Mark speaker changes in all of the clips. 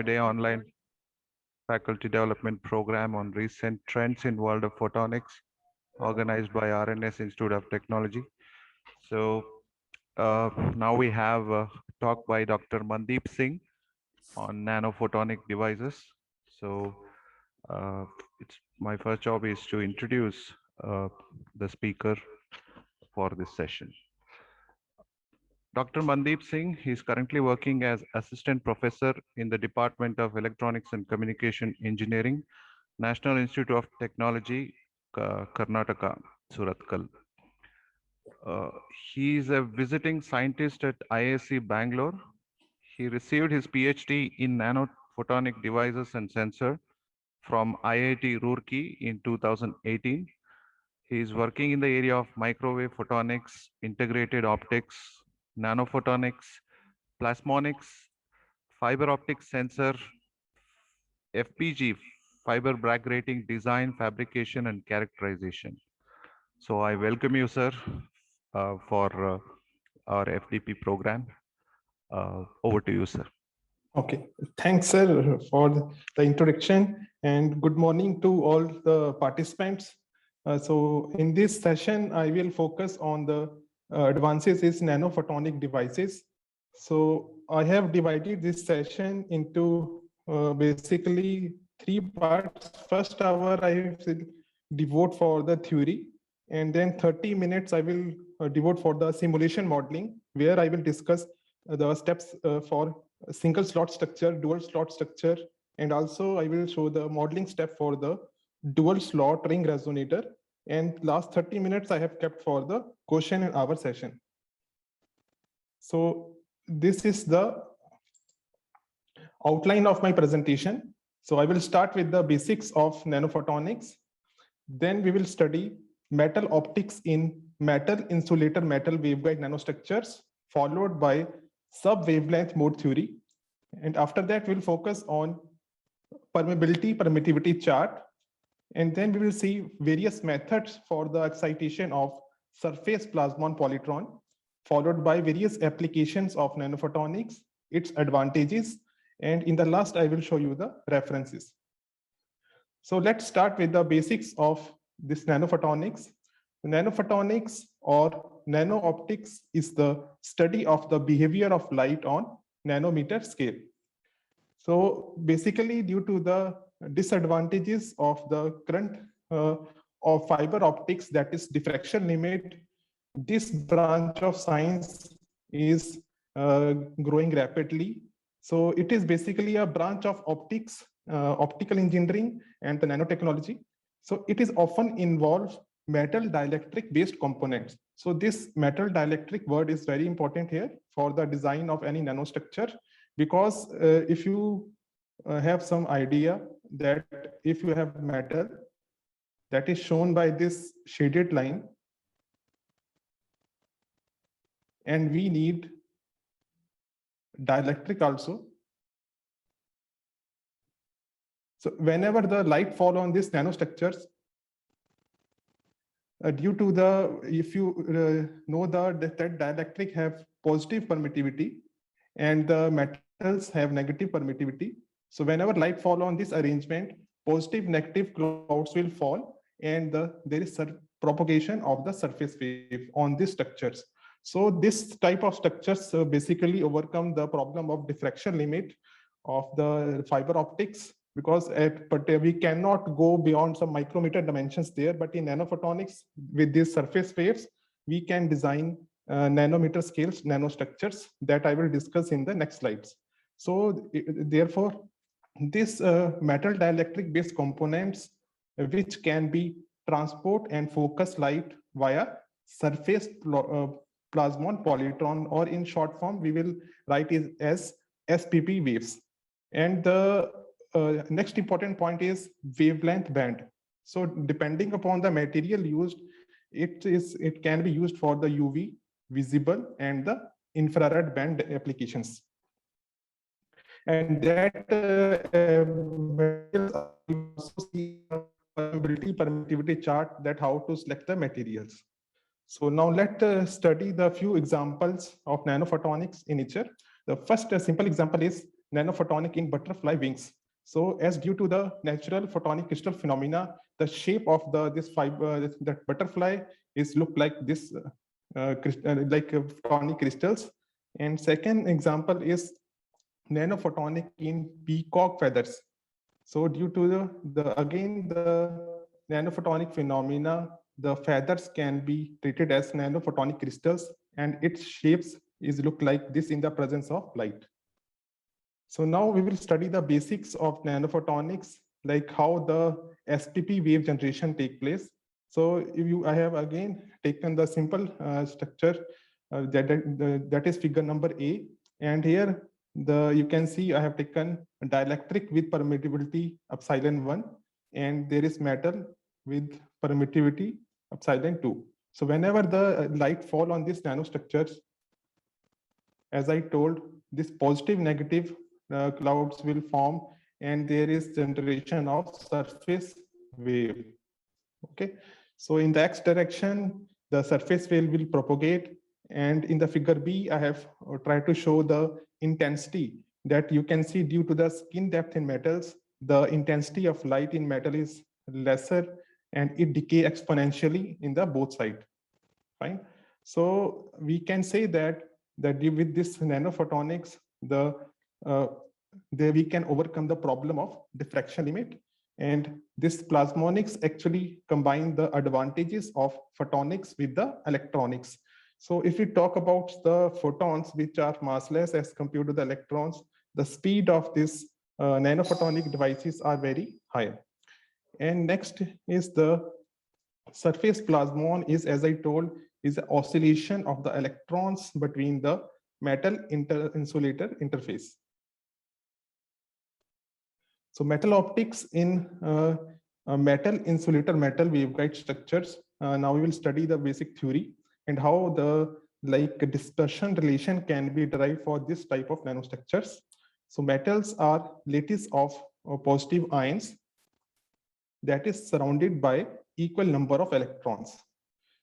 Speaker 1: 5-day online faculty development program on recent trends in world of photonics, organized by RNS Institute of Technology. So now we have a talk by Dr. Mandeep Singh on nanophotonic devices. So it's my first job is to introduce the speaker for this session. Dr. Mandeep Singh is currently working as assistant professor in the Department of Electronics and Communication Engineering, National Institute of Technology, Karnataka, Surathkal. He is a visiting scientist at IISc Bangalore. He received his PhD in nanophotonic devices and sensor from IIT Roorkee in 2018. He is working in the area of microwave photonics, integrated optics, nanophotonics, plasmonics, fiber optic sensor, FPG, fiber Bragg rating design, fabrication, and characterization. So I welcome you, sir, for our FDP program. Over to you, sir.
Speaker 2: Okay, thanks, sir, for the introduction, and good morning to all the participants. So in this session, I will focus on the advances in nanophotonic devices. So I have divided this session into basically 3 parts. First hour I will devote for the theory, and then 30 minutes I will devote for the simulation modeling, where I will discuss the steps for single slot structure, dual slot structure, and also I will show the modeling step for the dual slot ring resonator. And last 30 minutes I have kept for the question and answer session. So this is the outline of my presentation. So I will start with the basics of nanophotonics. Then we will study metal optics in metal insulator metal waveguide nanostructures, followed by sub-wavelength mode theory. And after that, we'll focus on permittivity chart. And then we will see various methods for the excitation of surface plasmon polytron, followed by various applications of nanophotonics, its advantages. And in the last, I will show you the references. So let's start with the basics of this nanophotonics. Nanophotonics or nano-optics is the study of the behavior of light on nanometer scale. So basically, due to the disadvantages of the current of fiber optics, that is diffraction limit, this branch of science is growing rapidly. So it is basically a branch of optics, optical engineering, and the nanotechnology. So it is often involves metal dielectric based components. So this metal dielectric word is very important here for the design of any nanostructure, because if you have some idea that if you have metal that is shown by this shaded line, and we need dielectric also. So whenever the light fall on these nanostructures, due to the, if you know that dielectric have positive permittivity and the metals have negative permittivity. So whenever light fall on this arrangement, positive negative clouds will fall, and there is propagation of the surface wave on these structures. So this type of structures basically overcome the problem of diffraction limit of the fiber optics, because we cannot go beyond some micrometer dimensions there. But in nanophotonics, with these surface waves, we can design nanometer scales nanostructures that I will discuss in the next slides. So therefore, this metal dielectric based components, which can be transport and focus light via surface plasmon polytron, or in short form, we will write it as SPP waves. And the next important point is wavelength band. So depending upon the material used, it can be used for the UV, visible, and the infrared band applications. And that also see permittivity chart, that how to select the materials. So now let's study the few examples of nanophotonics in nature. The first simple example is nanophotonic in butterfly wings. So as due to the natural photonic crystal phenomena, the shape of this fiber, that butterfly is look like this, like photonic crystals. And second example is nanophotonic in peacock feathers. So due to the nanophotonic phenomena, the feathers can be treated as nanophotonic crystals, and its shapes is look like this in the presence of light. So now we will study the basics of nanophotonics, like how the SPP wave generation take place. So I have again taken the simple structure that is figure number A, and here you can see I have taken a dielectric with permittivity epsilon 1, and there is metal with permittivity epsilon 2. So whenever the light fall on these nanostructures, as I told, this positive negative clouds will form, and there is generation of surface wave. Okay, so in the x direction, the surface wave will propagate, and in the figure B, I have tried to show the intensity that you can see due to the skin depth in metals, the intensity of light in metal is lesser, and it decay exponentially in the both side. Fine. So we can say that with this nanophotonics, we can overcome the problem of diffraction limit. And this plasmonics actually combine the advantages of photonics with the electronics. So if we talk about the photons, which are massless as compared to the electrons, the speed of this nanophotonic devices are very high. And next is the surface plasmon is, as I told, is the oscillation of the electrons between the metal insulator interface. So metal optics in metal insulator metal waveguide structures. Now we will study the basic theory and how the dispersion relation can be derived for this type of nanostructures. So metals are lattice of positive ions that is surrounded by equal number of electrons.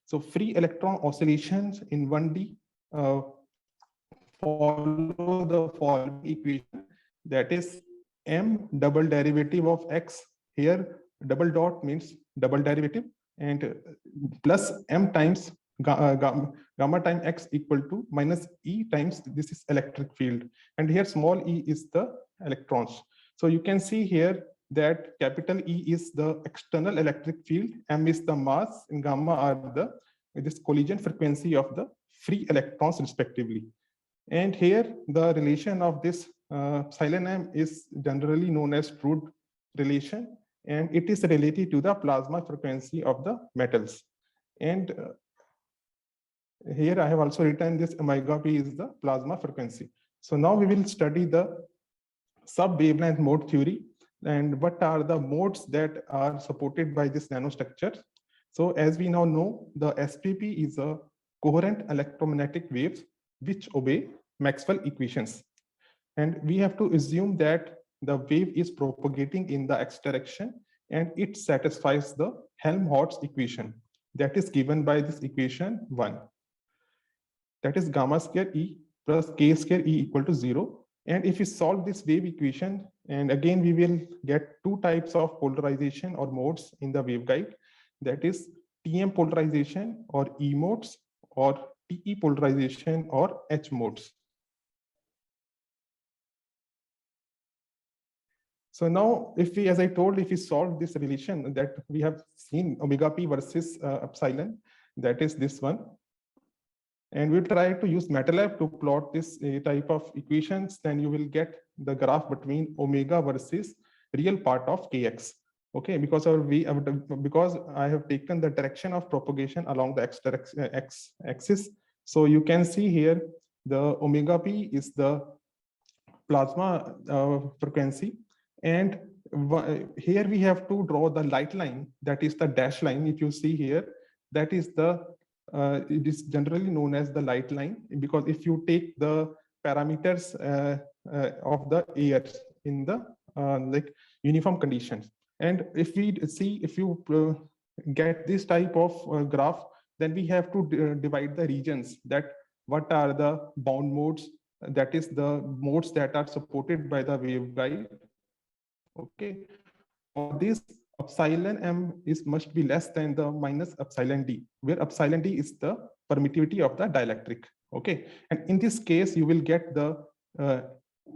Speaker 2: So free electron oscillations in 1D follow the following equation, that is m double derivative of x, here double dot means double derivative, and plus m times gamma time x equal to minus E times this is electric field, and here small e is the electrons. So you can see here that capital E is the external electric field, m is the mass, and gamma are the this collision frequency of the free electrons respectively. And here the relation of this epsilon m is generally known as Drude relation, and it is related to the plasma frequency of the metals. And here I have also written this omega p is the plasma frequency. So now we will study the sub-wavelength mode theory and what are the modes that are supported by this nanostructure. So as we now know, the SPP is a coherent electromagnetic waves which obey Maxwell equations. And we have to assume that the wave is propagating in the x direction and it satisfies the Helmholtz equation that is given by this equation 1. That is gamma square E plus K square E equal to 0. And if we solve this wave equation, and again we will get two types of polarization or modes in the waveguide, that is TM polarization or E modes, or TE polarization or H modes. So now if we, as I told, if we solve this relation that we have seen omega p versus epsilon, that is this one. And we try to use MATLAB to plot this type of equations, then you will get the graph between omega versus real part of kx. Okay, because because I have taken the direction of propagation along the x axis. So you can see here the omega p is the plasma frequency, and here we have to draw the light line, that is the dash line. If you see here, that is the it is generally known as the light line, because if you take the parameters of the air in the like uniform conditions, and if we see, if you get this type of graph, then we have to divide the regions, that what are the bound modes that is the modes that are supported by the waveguide. Okay, for this epsilon m is must be less than the minus epsilon d, where epsilon d is the permittivity of the dielectric. Okay, and in this case you will get the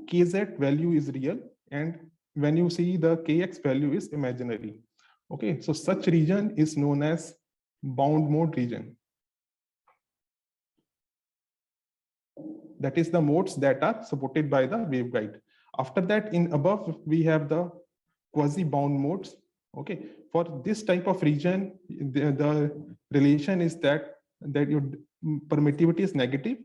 Speaker 2: kz value is real, and when you see the kx value is imaginary. Okay, so such region is known as bound mode region. That is the modes that are supported by the waveguide. After that, in above, we have the quasi-bound modes. Okay, for this type of region, the relation is that your permittivity is negative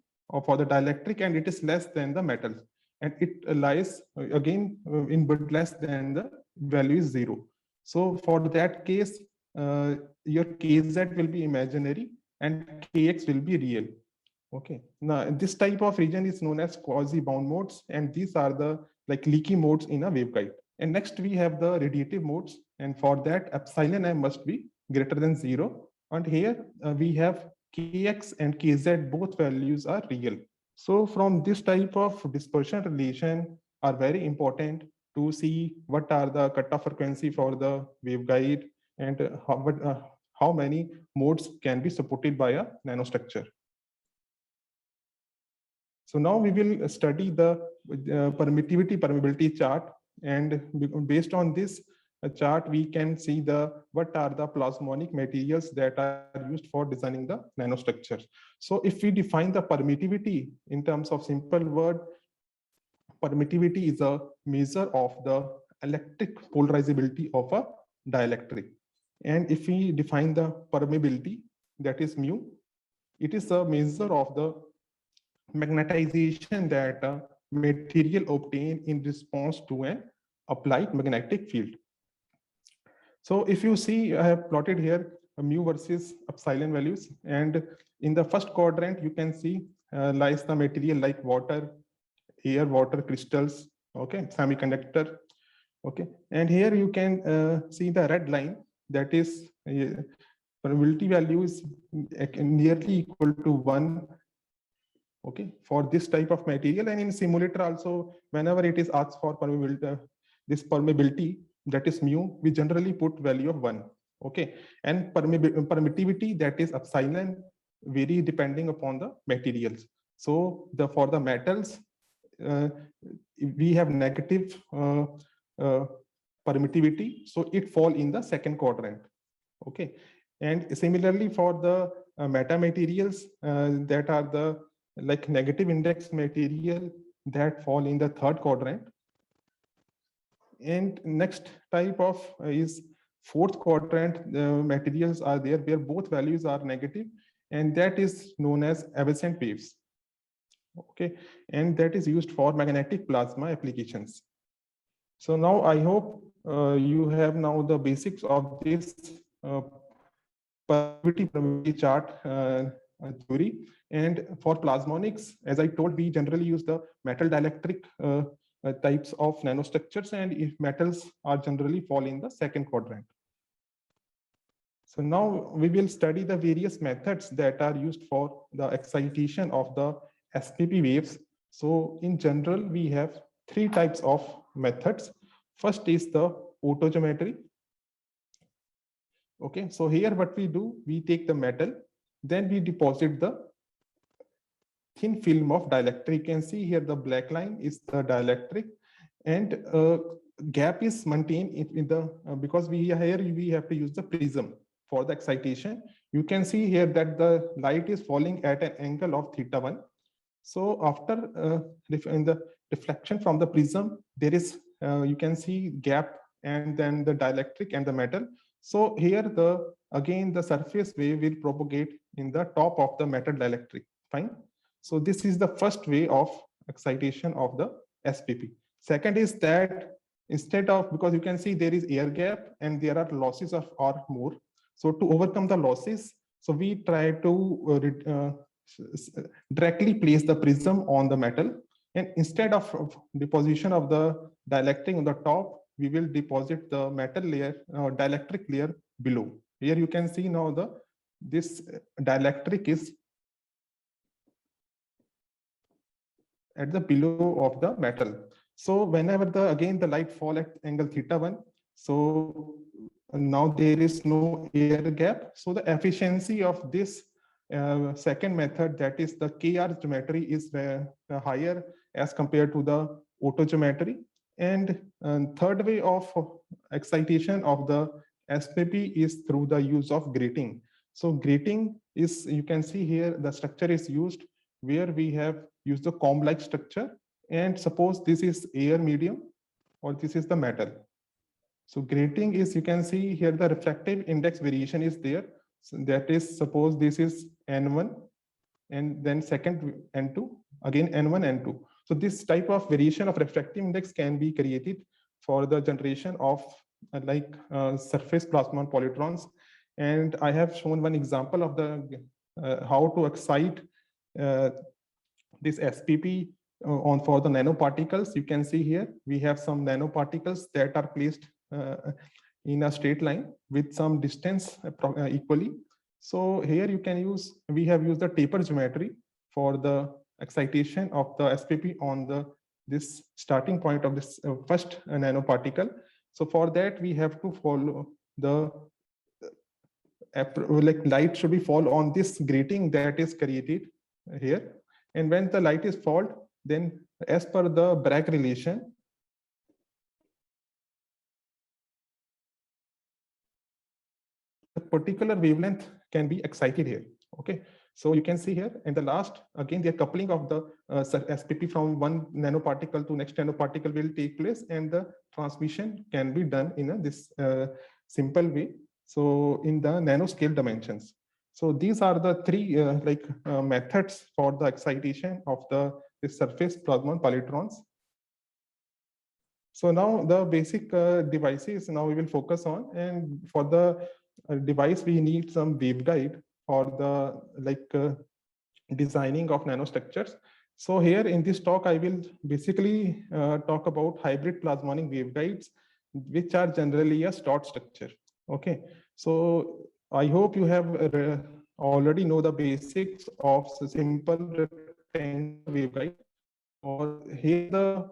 Speaker 2: for the dielectric, and it is less than the metals, and it lies again in but less than the value is 0. So for that case, your kz will be imaginary and kx will be real. Okay, now this type of region is known as quasi-bound modes, and these are the like leaky modes in a waveguide. And next we have the radiative modes, and for that epsilon m must be greater than 0. And here we have kx and kz, both values are real. So from this type of dispersion relation are very important to see what are the cutoff frequency for the waveguide, and how many modes can be supported by a nanostructure. So now we will study the permittivity-permeability chart, and based on this chart, we can see what are the plasmonic materials that are used for designing the nanostructures. So if we define the permittivity in terms of simple word, permittivity is a measure of the electric polarizability of a dielectric. And if we define the permeability, that is mu, it is a measure of the magnetization that a material obtain in response to an applied magnetic field. So if you see, I have plotted here mu versus epsilon values, and in the first quadrant you can see lies the material like water, air, water crystals, okay, semiconductor, okay, and here you can see the red line, that is permeability value is nearly equal to 1. Okay, for this type of material. And in simulator also, whenever it is asked for permeability, this permeability, that is mu, we generally put value of 1. Okay, and permittivity, that is epsilon, vary depending upon the materials. So for the metals, we have negative permittivity, so it fall in the second quadrant. Okay, and similarly for the metamaterials that are the like negative index material, that fall in the third quadrant. And next type of is fourth quadrant materials are there where both values are negative, and that is known as evanescent waves. Okay, and that is used for magnetic plasma applications. So now I hope you have now the basics of this permittivity chart theory. And for plasmonics, as I told, we generally use the metal dielectric types of nanostructures, and if metals are generally fall in the second quadrant. So now we will study the various methods that are used for the excitation of the SPP waves. So in general, we have 3 types of methods. First is the photogeometry. Okay, so here what we do, we take the metal, then we deposit the thin film of dielectric. You can see here the black line is the dielectric, and gap is maintained in the because we have to use the prism for the excitation. You can see here that the light is falling at an angle of θ1. So after in the reflection from the prism, there is you can see gap, and then the dielectric and the metal. So here again the surface wave will propagate in the top of the metal dielectric. Fine. So this is the first way of excitation of the SPP. Second is that instead of, because you can see there is air gap and there are losses of or more. So to overcome the losses, so we try to directly place the prism on the metal, and instead of deposition of the dielectric on the top, we will deposit the metal layer, dielectric layer below. Here you can see now this dielectric is at the below of the metal. So whenever again the light fall at angle θ1, so now there is no air gap. So the efficiency of this second method, that is the KR geometry, is higher as compared to the auto geometry. And third way of excitation of the SPP is through the use of grating. So grating is, you can see here, the structure is used where we have used the comb-like structure. And suppose this is air medium or this is the metal. So grating is, you can see here, the refractive index variation is there. So that is, suppose this is N1 and then second N2, again N1, N2. So this type of variation of refractive index can be created for the generation of surface plasmon polytrons. And I have shown one example of the how to excite this SPP on for the nanoparticles. You can see here we have some nanoparticles that are placed in a straight line with some distance equally. So here you can use, we have used the taper geometry for the excitation of the SPP on this starting point of this first nanoparticle. So for that we have to follow the light should be fall on this grating that is created here. And when the light is fall, then as per the Bragg relation, a particular wavelength can be excited here. Okay, so you can see here, and the last, again, the coupling of the SPP from one nanoparticle to next nanoparticle will take place, and the transmission can be done in this simple way. So in the nanoscale dimensions. So these are the three methods for the excitation of the surface plasmon polytrons. So now the basic devices now we will focus on, and for the device we need some waveguide for the designing of nanostructures. So here in this talk I will basically talk about hybrid plasmonic waveguides, which are generally a slot structure. Okay, so I hope you have already know the basics of simple rectangular waveguide. Or here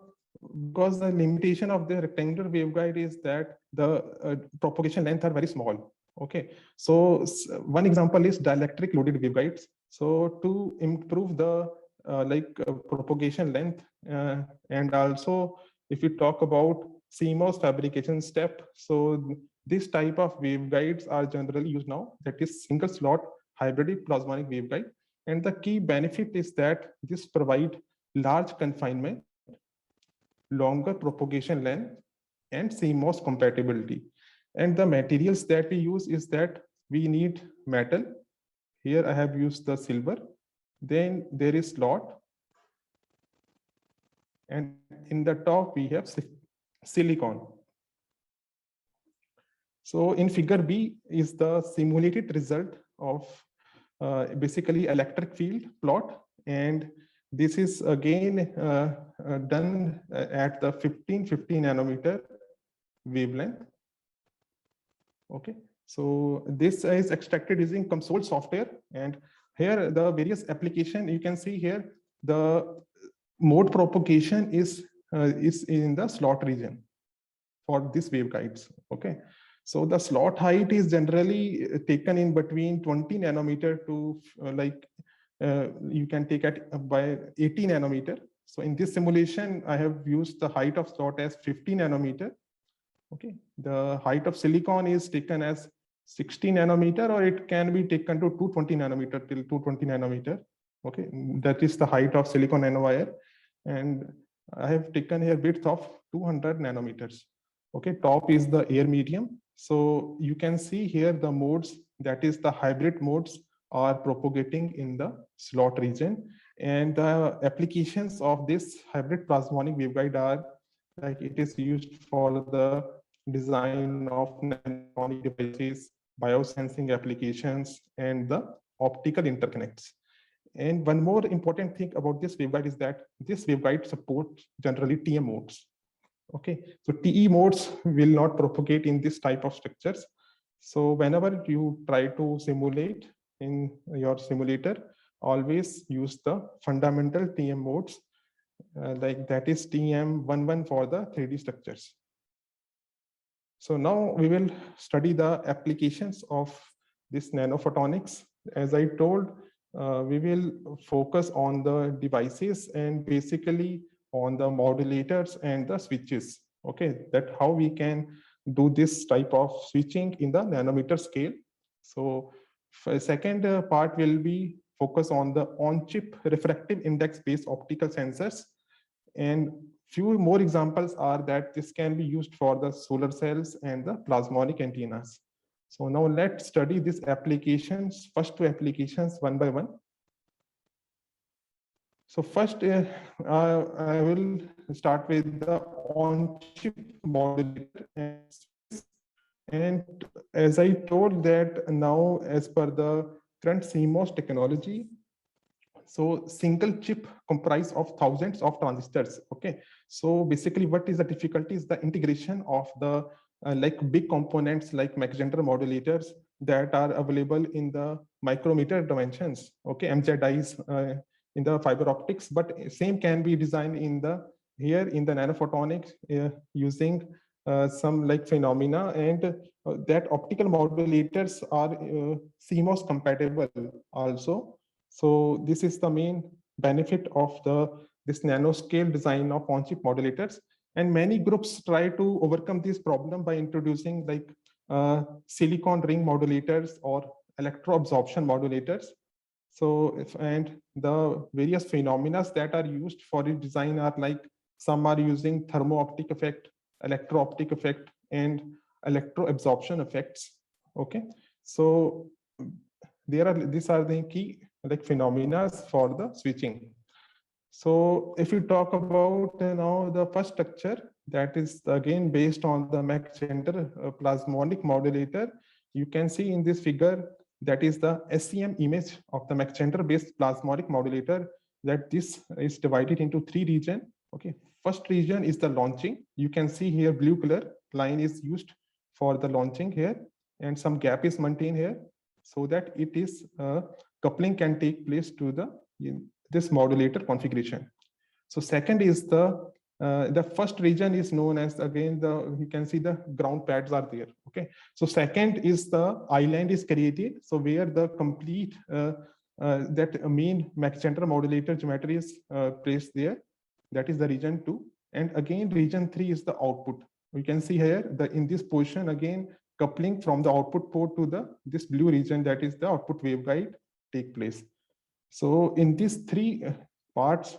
Speaker 2: because the limitation of the rectangular waveguide is that the propagation length are very small. Okay, so one example is dielectric loaded waveguides. So to improve the propagation length, and also if we talk about CMOS fabrication step, so this type of waveguides are generally used now, that is single slot hybrid plasmonic waveguide. And the key benefit is that this provide large confinement, longer propagation length, and CMOS compatibility. And the materials that we use is that we need metal. Here I have used the silver. Then there is slot. And in the top we have silicon. So in figure B is the simulated result of basically electric field plot. And this is again done at the 1550 nanometer wavelength. Okay, so this is extracted using COMSOL software, and here the various application you can see here. The mode propagation is in the slot region for these waveguides. Okay, so the slot height is generally taken in between 20 nanometer to you can take it by 80 nanometer. So in this simulation, I have used the height of slot as 50 nanometer. Okay, the height of silicon is taken as 60 nanometer, or it can be taken to 220 nanometer till 220 nanometer. Okay, that is the height of silicon nanowire. And I have taken here width of 200 nanometers. Okay, top is the air medium. So you can see here the modes, that is the hybrid modes, are propagating in the slot region. And the applications of this hybrid plasmonic waveguide are like it is used for the design of nanonic devices, biosensing applications, and the optical interconnects. And one more important thing about this waveguide is that this waveguide supports generally TM modes. Okay, so TE modes will not propagate in this type of structures. So whenever you try to simulate in your simulator, always use the fundamental TM modes. like that is TM11 for the 3D structures. So now we will study the applications of this nanophotonics. As I told, we will focus on the devices and basically on the modulators and the switches. Okay, that how we can do this type of switching in the nanometer scale. So second part will be focus on the on-chip refractive index based optical sensors, and few more examples are that this can be used for the solar cells and the plasmonic antennas. So now let's study these applications, first two applications one by one. So first, I will start with the on-chip modulator. And as I told that now, as per the current CMOS technology, so single chip comprise of thousands of transistors. Okay, so basically what is the difficulty is the integration of the like big components like Mach Zehnder modulators that are available in the micrometer dimensions. Okay, MZIs in the fiber optics, but same can be designed in the here in the nanophotonics using some like phenomena, and that optical modulators are CMOS compatible also. So this is the main benefit of this nanoscale design of on-chip modulators. And many groups try to overcome this problem by introducing like silicon ring modulators or electro-absorption modulators. So and the various phenomena that are used for its design are like some are using thermo-optic effect, electro-optic effect, and electro-absorption effects. Okay, so these are the key like phenomena for the switching. So if you talk about now the first structure, that is again based on the Mach Zehnder plasmonic modulator, you can see in this figure that is the SEM image of the Mach Zehnder based plasmonic modulator, that this is divided into three regions. Okay, first region is the launching. You can see here blue color line is used for the launching here, and some gap is maintained here so that it is coupling can take place to the this modulator configuration. So second is the first region is known as, again, you can see the ground pads are there. Okay, so second is the island is created, so where the complete that main Mach Zehnder modulator geometry is placed there. That is the region 2. And again region 3 is the output. We can see here in this position again coupling from the output port to this blue region, that is the output waveguide, take place. So in these three parts,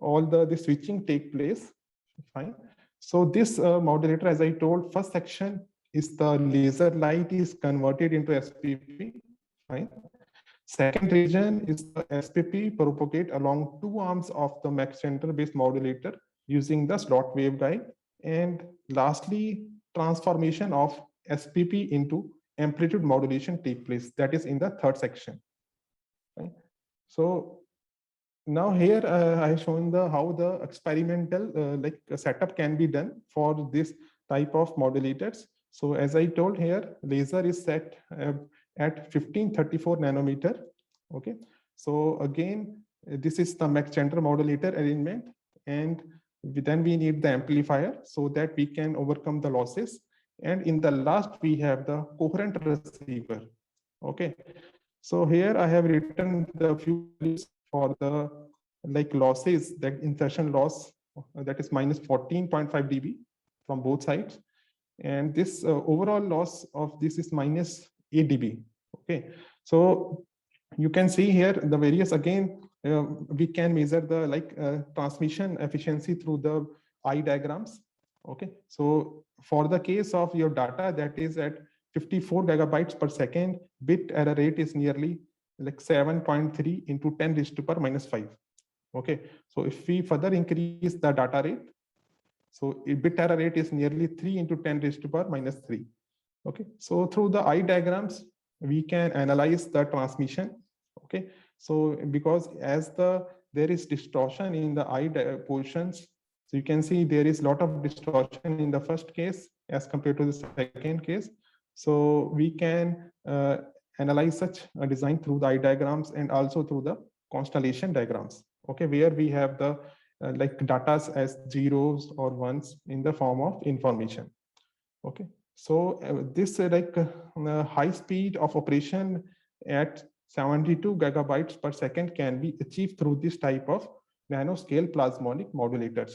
Speaker 2: all the switching take place. Fine. So this modulator, as I told, first section is the laser light is converted into SPP. Fine. Second region is the SPP propagate along two arms of the Mach Zehnder based modulator using the slot waveguide. And lastly, transformation of SPP into amplitude modulation take place. That is in the third section. Right? So now here I have shown how the experimental like setup can be done for this type of modulators. So as I told here, laser is set at 1534 nanometer. Okay, so again, this is the Mach Zehnder modulator arrangement, and then we need the amplifier so that we can overcome the losses. And in the last, we have the coherent receiver. Okay, so here I have written the few values for the like losses, that insertion loss, that is minus 14.5 dB from both sides. And this overall loss of this is minus 8 dB. Okay, so you can see here the various, again, we can measure the like transmission efficiency through the eye diagrams. Okay, so for the case of your data that is at 54 megabytes per second, bit error rate is nearly like 7.3 into 10 raised to power minus 5. Okay, so if we further increase the data rate, so bit error rate is nearly 3 into 10 raised to power minus 3. Okay, so through the eye diagrams, we can analyze the transmission. Okay, so because as there is distortion in the eye portions, so you can see there is a lot of distortion in the first case as compared to the second case. So we can analyze such a design through the eye diagrams and also through the constellation diagrams. okay, where we have the like data as zeros or ones in the form of information. Okay, so this high speed of operation at 72 gigabytes per second can be achieved through this type of nanoscale plasmonic modulators.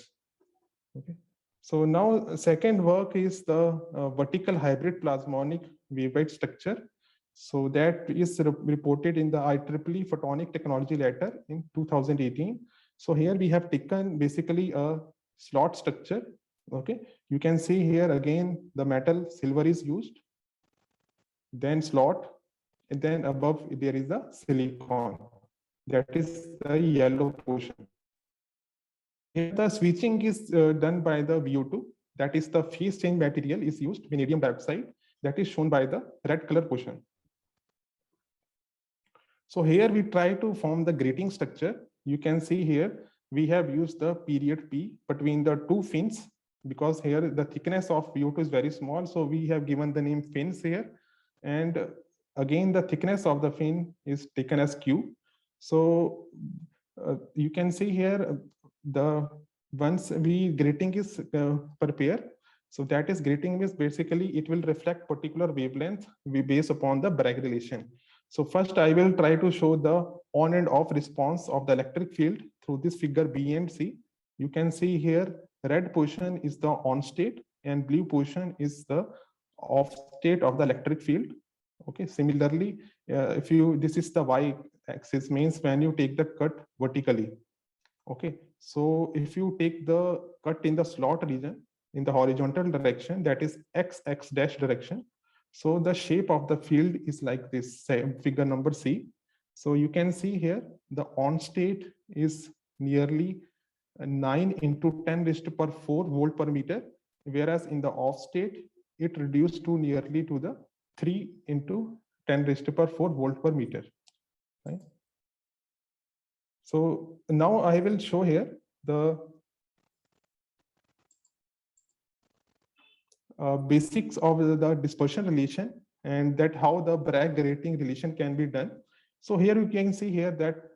Speaker 2: Okay, so now second work is the vertical hybrid plasmonic waveguide structure. So that is reported in the IEEE Photonic Technology Letter in 2018. So here we have taken basically a slot structure. Okay, you can see here again the metal silver is used, then slot, and then above there is the silicon. That is the yellow portion. Here the switching is done by the VO2. That is the phase change material is used, vanadium dioxide. That is shown by the red color portion. So here we try to form the grating structure. You can see here we have used the period P between the two fins, because here the thickness of VO2 is very small. So we have given the name fins here. And again, the thickness of the fin is taken as Q. So you can see here the once we grating is prepared. So that is grating means basically it will reflect particular wavelength we base upon the Bragg relation. So first I will try to show the on and off response of the electric field through this figure B and C. You can see here red portion is the on state and blue portion is the off state of the electric field. Okay, similarly, if you this is the y axis, means when you take the cut vertically. Okay, so if you take the cut in the slot region in the horizontal direction, that is x dash direction. So the shape of the field is like this, figure number C. So you can see here the on state is nearly 9 into 10 raised to power 4 volt per meter, whereas in the off state it reduced to nearly to the 3 into 10 raised to power 4 volt per meter. Right? So now I will show here the basics of the dispersion relation and that how the Bragg grating relation can be done. So here you can see here that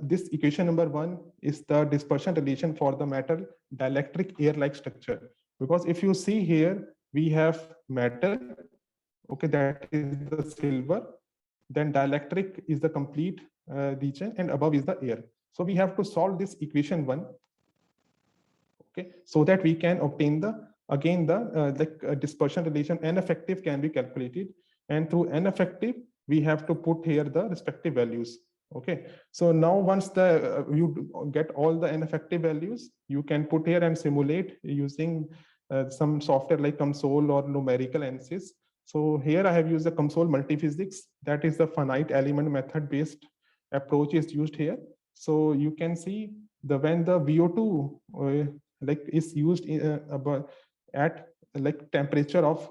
Speaker 2: this equation number 1 is the dispersion relation for the metal dielectric air-like structure. Because if you see here, we have metal, okay, that is the silver, then dielectric is the complete region, and above is the air. So we have to solve this equation 1, okay, so that we can obtain the again the dispersion relation N effective can be calculated, and through N effective we have to put here the respective values. Okay, so now once the you get all the N effective values, you can put here and simulate using some software like COMSOL or numerical ANSYS. So here I have used the COMSOL multiphysics, that is the finite element method based approach is used here. So you can see when the VO2 like is used at like temperature of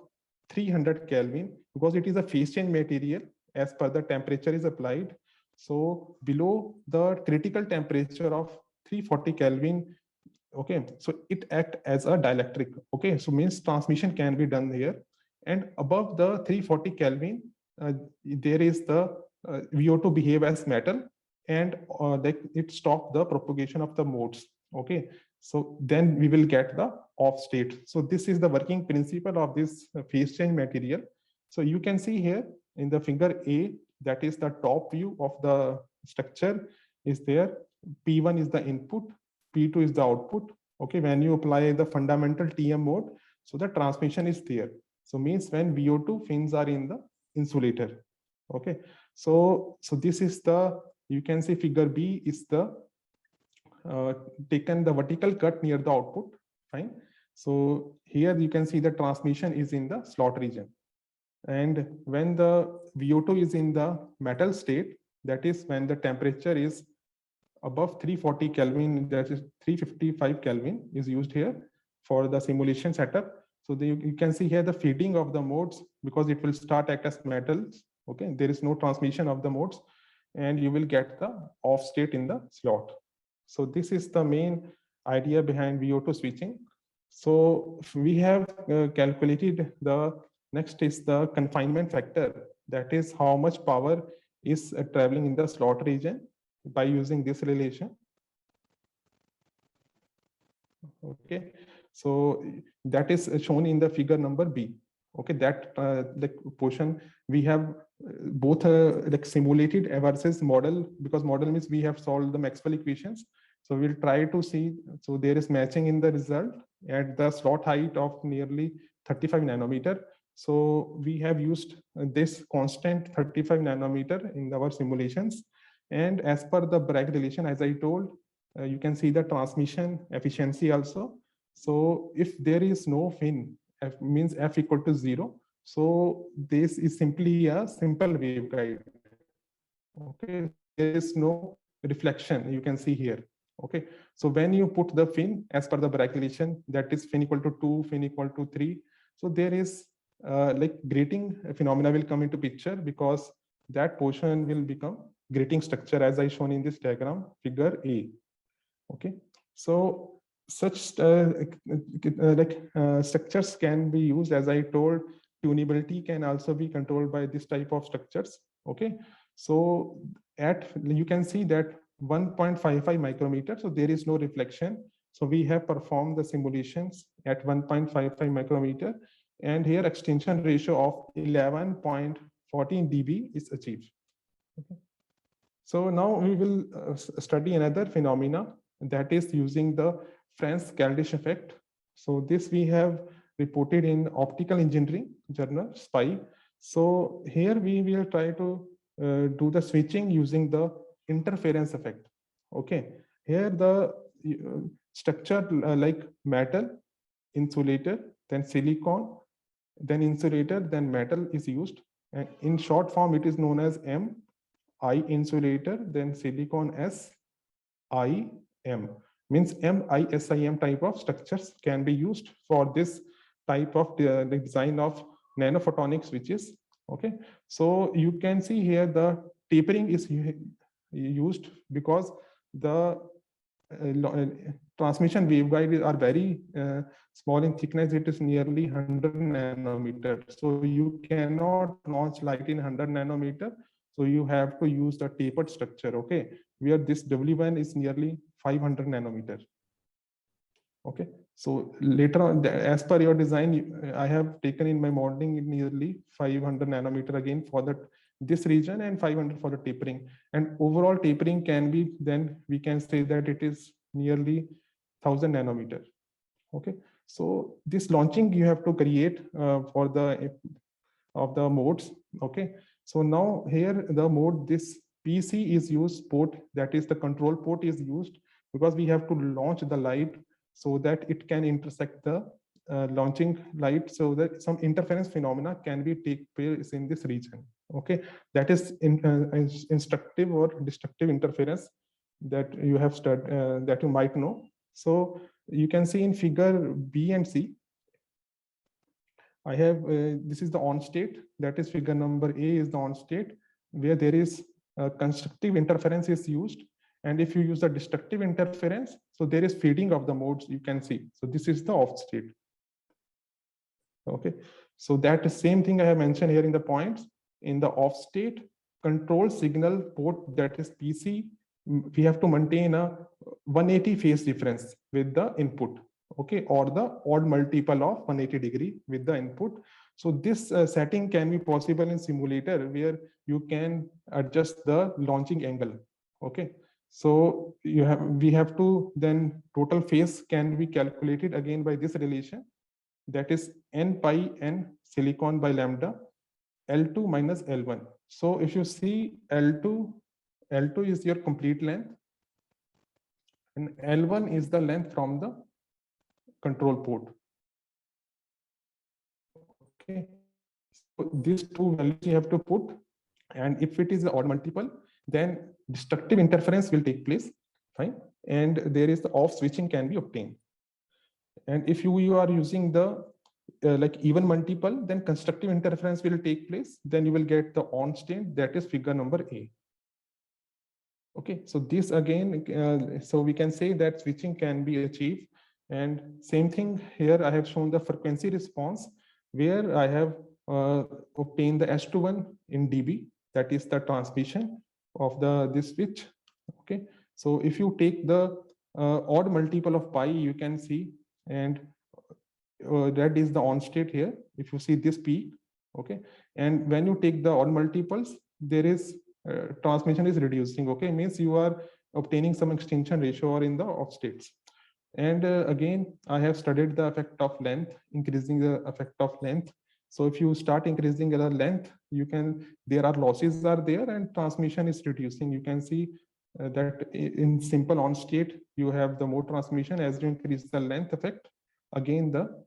Speaker 2: 300 Kelvin, because it is a phase change material as per the temperature is applied. So below the critical temperature of 340 Kelvin, okay, so it act as a dielectric. Okay, so means transmission can be done here. And above the 340 Kelvin, there is the VO2 behave as metal, and like it stop the propagation of the modes. Okay, so then we will get the off state. So this is the working principle of this phase change material. So you can see here in the figure A, that is the top view of the structure is there. P1 is the input, P2 is the output. Okay, when you apply the fundamental TM mode, so the transmission is there. So means when VO2 fins are in the insulator. Okay, so this is the, you can see figure B is the taken the vertical cut near the output. Fine. So here you can see the transmission is in the slot region. And when the VO2 is in the metal state, that is when the temperature is above 340 Kelvin, that is 355 Kelvin is used here for the simulation setup. So you can see here the feeding of the modes, because it will start act as metals. Okay, there is no transmission of the modes, and you will get the off state in the slot. So this is the main idea behind VO2 switching. So we have calculated the next is the confinement factor. That is how much power is traveling in the slot region by using this relation. Okay, so that is shown in the figure number B. Okay, that the portion we have both like simulated versus model, because model means we have solved the Maxwell equations. So we'll try to see, so there is matching in the result at the slot height of nearly 35 nanometer. So we have used this constant 35 nanometer in our simulations. And as per the Bragg relation, as I told, you can see the transmission efficiency also. So if there is no fin, F means F equal to 0. So this is simply a simple waveguide. Okay, so there is no reflection you can see here. Okay, so when you put the fin as per the Bragg relation, that is fin equal to 2, fin equal to 3. So there is like grating phenomena will come into picture, because that portion will become grating structure as I shown in this diagram, figure A. Okay, so such structures can be used, as I told. Tunability can also be controlled by this type of structures. Okay, so at you can see that 1.55 micrometer, so there is no reflection. So we have performed the simulations at 1.55 micrometer, and here extinction ratio of 11.14 dB is achieved. Okay. So now we will study another phenomena, that is using the Franz-Caldish effect. So this we have reported in Optical Engineering journal, SPI. So here we will try to do the switching using the interference effect. Okay, here the structure like metal, insulator, then silicon, then insulator, then metal is used. And in short form, it is known as I insulator, then silicon SIM, means MISIM type of structures can be used for this type of design of nanophotonic switches. Okay, so you can see here the tapering is used because the transmission waveguide are very small in thickness. It is nearly 100 nanometer. So you cannot launch light in 100 nanometer. So you have to use the tapered structure, okay, where this W1 is nearly 500 nanometer. Okay, so later on, as per your design, I have taken in my modeling nearly 500 nanometer again for that this region, and 500 for the tapering. And overall tapering can be, then we can say that it is nearly 1000 nanometer. Okay, so this launching you have to create for the of the modes. Okay, so now here the mode, this PC is used port, that is the control port is used, because we have to launch the light so that it can intersect the launching light, so that some interference phenomena can be take place in this region. Okay, that is instructive or destructive interference that you have studied, that you might know. So you can see in figure B and C, I have this is the on state, that is figure number A is the on state, where there is constructive interference is used. And if you use the destructive interference, so there is feeding of the modes, you can see. So this is the off state. Okay, so that same thing I have mentioned here in the points. In the off state control signal port, that is PC, we have to maintain a 180 phase difference with the input. Okay, or the odd multiple of 180 degree with the input. So this setting can be possible in simulator, where you can adjust the launching angle. Okay, so we have to, then total phase can be calculated again by this relation, that is n pi n silicon by lambda L2 minus L1. So if you see L2 is your complete length, and L1 is the length from the control port. Okay, so these two values you have to put, and if it is the odd multiple, then destructive interference will take place. Fine, and there is the off switching can be obtained. And if you are using the like even multiple, then constructive interference will take place. Then you will get the on state, that is figure number A. Okay, so this again, so we can say that switching can be achieved. And same thing here, I have shown the frequency response, where I have obtained the S21 in dB, that is the transmission of this switch. Okay, so if you take the odd multiple of pi you can see, and that is the on state here. If you see this peak, okay, and when you take the odd multiples, there is transmission is reducing. Okay, means you are obtaining some extinction ratio or in the off states. And again, I have studied the effect of length, increasing the effect of length. So if you start increasing the length, you can, there are losses are there and transmission is reducing. You can see that in simple on state, you have the more transmission. As you increase the length effect, again, the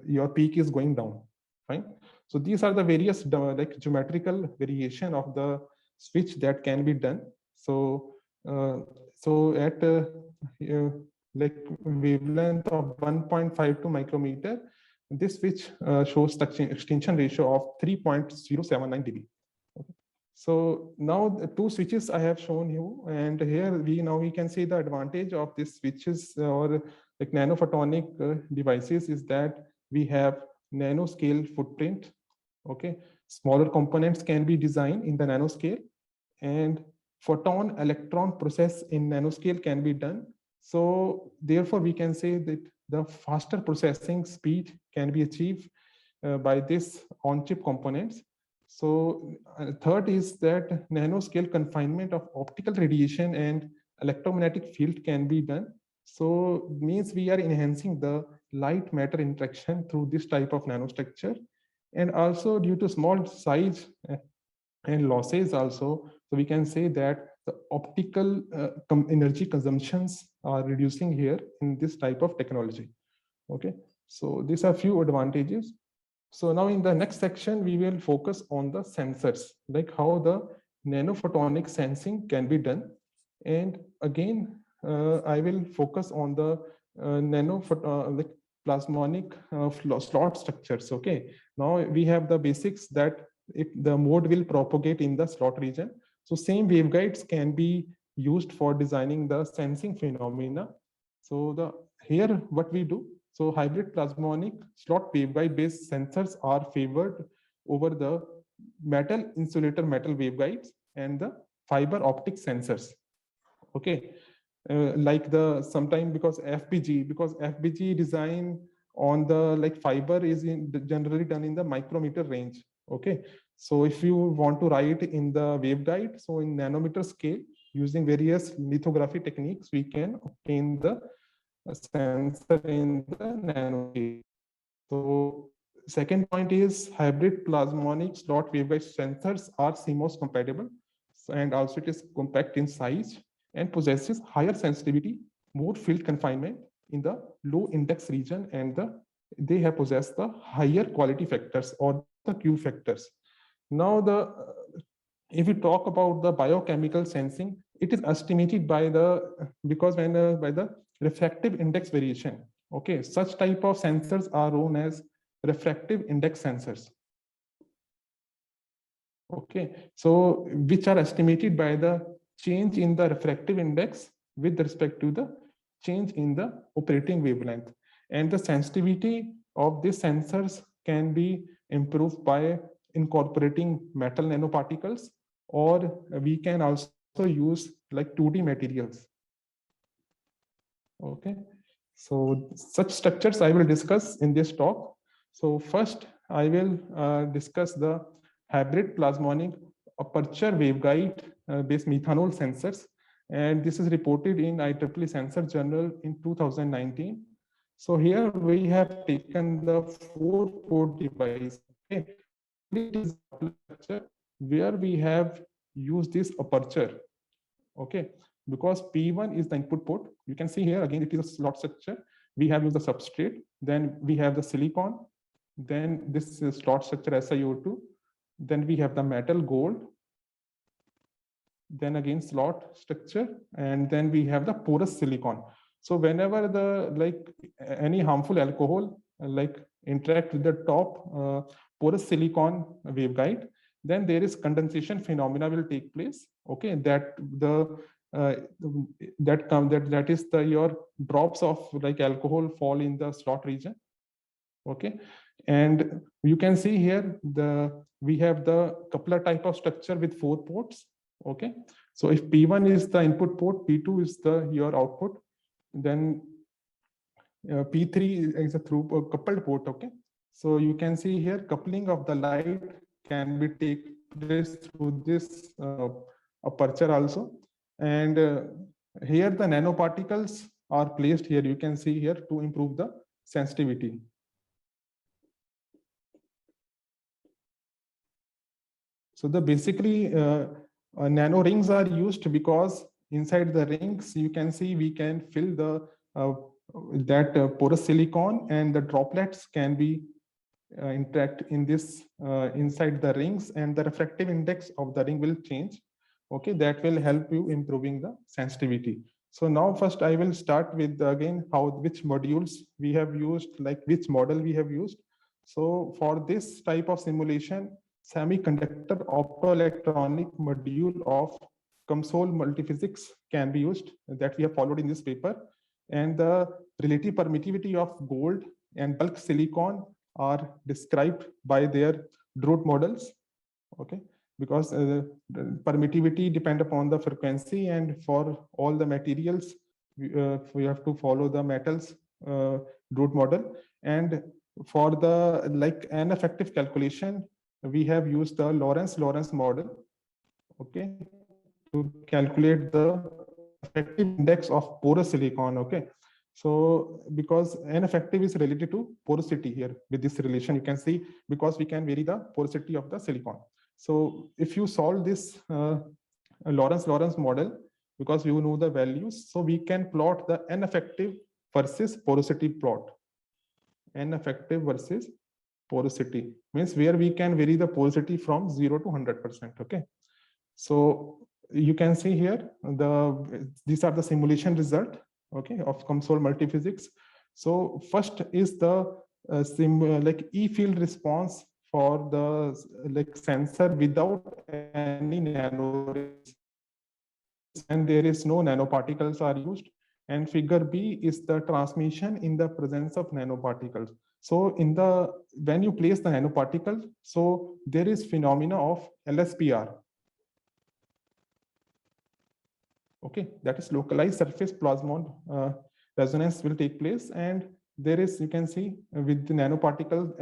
Speaker 2: your peak is going down, fine. So these are the various like geometrical variation of the switch that can be done. So at like wavelength of 1.52 micrometer, this switch shows extinction ratio of 3.079 dB. Okay. So now the two switches I have shown you, and here we can see the advantage of these switches or like nanophotonic devices is that we have nanoscale footprint. Okay, smaller components can be designed in the nanoscale, and photon electron process in nanoscale can be done. So therefore, we can say that the faster processing speed can be achieved by this on-chip components. So third is that nanoscale confinement of optical radiation and electromagnetic field can be done. So means we are enhancing the light matter interaction through this type of nanostructure. And also due to small size and losses also, so we can say that the optical energy consumptions are reducing here in this type of technology. Okay, so these are few advantages. So now in the next section, we will focus on the sensors, like how the nanophotonic sensing can be done. And again, I will focus on the like plasmonic slot structures. Okay, now we have the basics that if the mode will propagate in the slot region. So same waveguides can be used for designing the sensing phenomena. So here what we do, so hybrid plasmonic slot waveguide based sensors are favored over the metal insulator metal waveguides and the fiber optic sensors. Okay, like the sometime because FPG design on the like fiber is generally done in the micrometer range. Okay, so if you want to write in the waveguide, so in nanometer scale using various lithography techniques, we can obtain the sensor in the nanoscale. So second point is hybrid plasmonic slot waveguide sensors are CMOS compatible, and also it is compact in size and possesses higher sensitivity, more field confinement in the low index region, and they have possessed the higher quality factors or the Q factors. Now if we talk about the biochemical sensing, it is estimated by the by the refractive index variation. Okay, such type of sensors are known as refractive index sensors. Okay, so which are estimated by the change in the refractive index with respect to the change in the operating wavelength. And the sensitivity of these sensors can be improved by incorporating metal nanoparticles, or we can also use like 2D materials. Okay, so such structures I will discuss in this talk. So first I will discuss the hybrid plasmonic aperture waveguide based methanol sensors, and this is reported in IEEE Sensor Journal in 2019. So here we have taken the 4-port device. Okay, it is where we have used this aperture. Okay, because P1 is the input port. You can see here again it is a slot structure. We have used the substrate, then we have the silicon, then this is slot structure SiO2, then we have the metal gold, then again slot structure, and then we have the porous silicon. So whenever the like any harmful alcohol like interact with the top porous silicon waveguide, then there is condensation phenomena will take place. Okay, that is the your drops of like alcohol fall in the slot region. Okay, and you can see here we have the coupler type of structure with 4 ports. Okay, so if P1 is the input port, P2 is your output, Then P3 is a through coupled port. Okay, so you can see here coupling of the light can be take place through this aperture also, and here the nanoparticles are placed here. You can see here to improve the sensitivity. So the basically nano rings are used because inside the rings you can see we can fill the porous silicon, and the droplets can be interact in this inside the rings, and the refractive index of the ring will change. Okay, that will help you improving the sensitivity. So now first I will start with again which modules we have used, like which model we have used. So for this type of simulation, semiconductor optoelectronic module of COMSOL multiphysics can be used, that we have followed in this paper. And the relative permittivity of gold and bulk silicon are described by their Drude models. Okay, because the permittivity depend upon the frequency, and for all the materials we have to follow the metals Drude model. And for the like an effective calculation, we have used the Lorentz model, okay, to calculate the effective index of porous silicon. Okay, so because n effective is related to porosity here with this relation, you can see, because we can vary the porosity of the silicon. So if you solve this Lorentz model, because you know the values, so we can plot the n effective versus porosity plot. N effective versus porosity means where we can vary the porosity from 0 to 100%. Okay, so you can see here these are the simulation result, okay, of COMSOL multiphysics. So first is the like E field response for the like sensor without any nano rings, and there is no nanoparticles are used. And figure B is the transmission in the presence of nanoparticles. So in the when you place the nanoparticle, so there is phenomena of LSPR. Okay, that is localized surface plasmon resonance will take place, and there is, you can see with the nanoparticle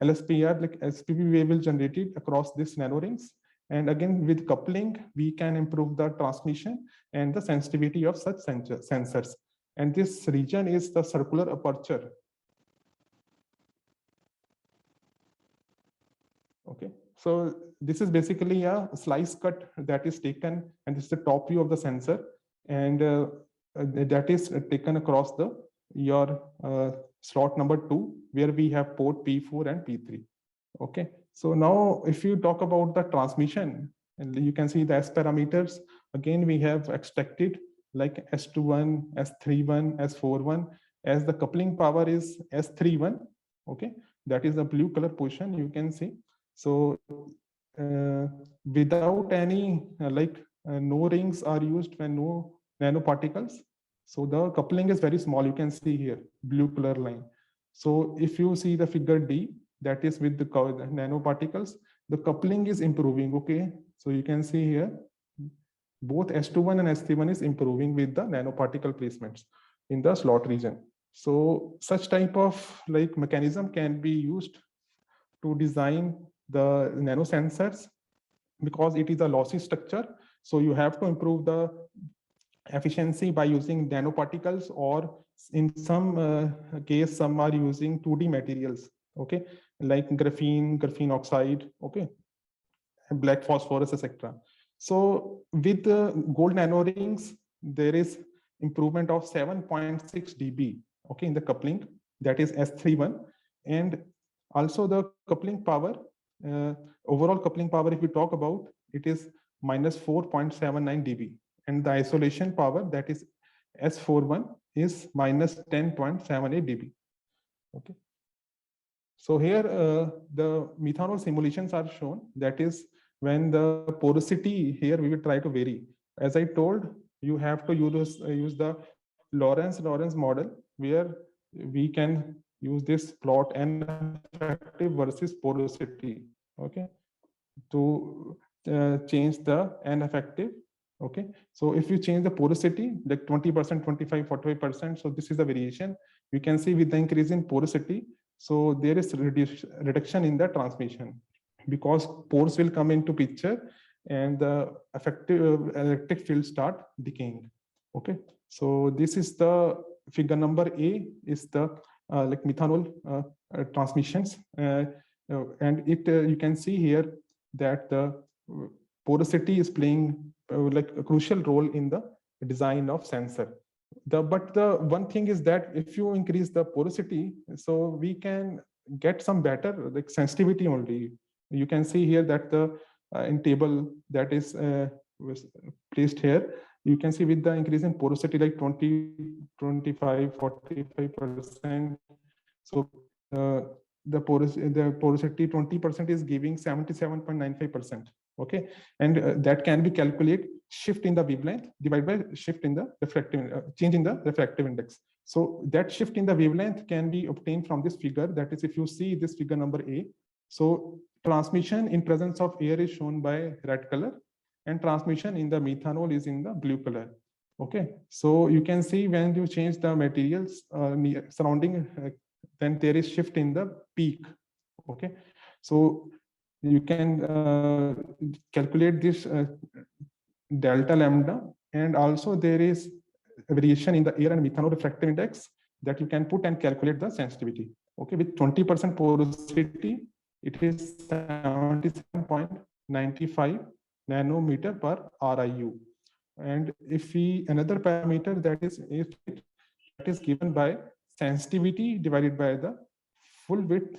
Speaker 2: LSPR, like SPP wave will generated across this nanorings. And again, with coupling, we can improve the transmission and the sensitivity of such sensors. And this region is the circular aperture. Okay, so this is basically a slice cut that is taken, and this is the top view of the sensor, and that is taken across your slot number 2, where we have port P4 and P3. Okay, so now if you talk about the transmission, and you can see the S parameters, again we have extracted like S21, S31, S41, as the coupling power is S31. Okay, that is the blue color portion you can see. So without any no rings are used when no nanoparticles. So the coupling is very small. You can see here blue color line. So if you see the figure D, that is with the nanoparticles, the coupling is improving. Okay, so you can see here both S21 and S31 is improving with the nanoparticle placements in the slot region. So such type of like mechanism can be used to design the nanosensors, because it is a lossy structure. So you have to improve the efficiency by using nanoparticles, or in some case, some are using 2D materials, okay, like graphene oxide, okay, black phosphorus, etc. So with the gold nanorings, there is improvement of 7.6 dB, okay, in the coupling, that is S31. And also the coupling power, overall coupling power, if we talk about, it is minus 4.79 dB, and the isolation power, that is S41, is minus 10.78 dB. Okay, so here the methanol simulations are shown. That is when the porosity here we will try to vary. As I told, you have to use the Lorentz model, where we can use this plot N effective versus porosity, okay, to change the N effective, Okay, so if you change the porosity like 20%, 25, 45%, so this is the variation. You can see with the increase in porosity, so there is reduction in the transmission because pores will come into picture and the effective electric field start decaying. Okay, so this is the figure number A is the like methanol transmissions, and it you can see here that the porosity is playing like a crucial role in the design of sensor. But the one thing is that if you increase the porosity, so we can get some better like sensitivity only. You can see here that the in table that is was placed here, you can see with the increase in porosity like 20, 25, 45%. So the porosity 20% is giving 77.95%. Okay, and that can be calculated shift in the wavelength divided by shift in the refractive change in the refractive index. So that shift in the wavelength can be obtained from this figure. That is, if you see this figure number A, so transmission in presence of air is shown by red color, and transmission in the methanol is in the blue color. Okay, so you can see when you change the materials surrounding, then there is shift in the peak. Okay, so you can calculate this delta lambda, and also there is variation in the air and methanol refractive index that you can put and calculate the sensitivity. Okay, with 20% porosity, it is 77.95 nanometer per RIU. And if we another parameter that is given by sensitivity divided by the full width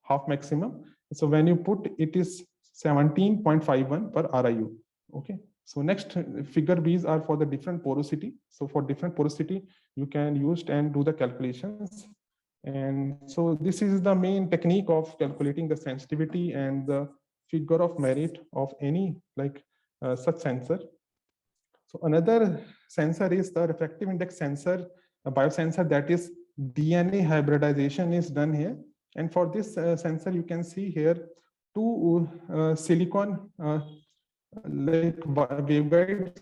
Speaker 2: half maximum. So when you put it is 17.51 per RIU. Okay, so next figure B's are for the different porosity. So for different porosity, you can use and do the calculations. And so this is the main technique of calculating the sensitivity and the figure of merit of any like such sensor. So another sensor is the refractive index sensor, a biosensor, that is DNA hybridization is done here. And for this sensor, you can see here two silicon like waveguides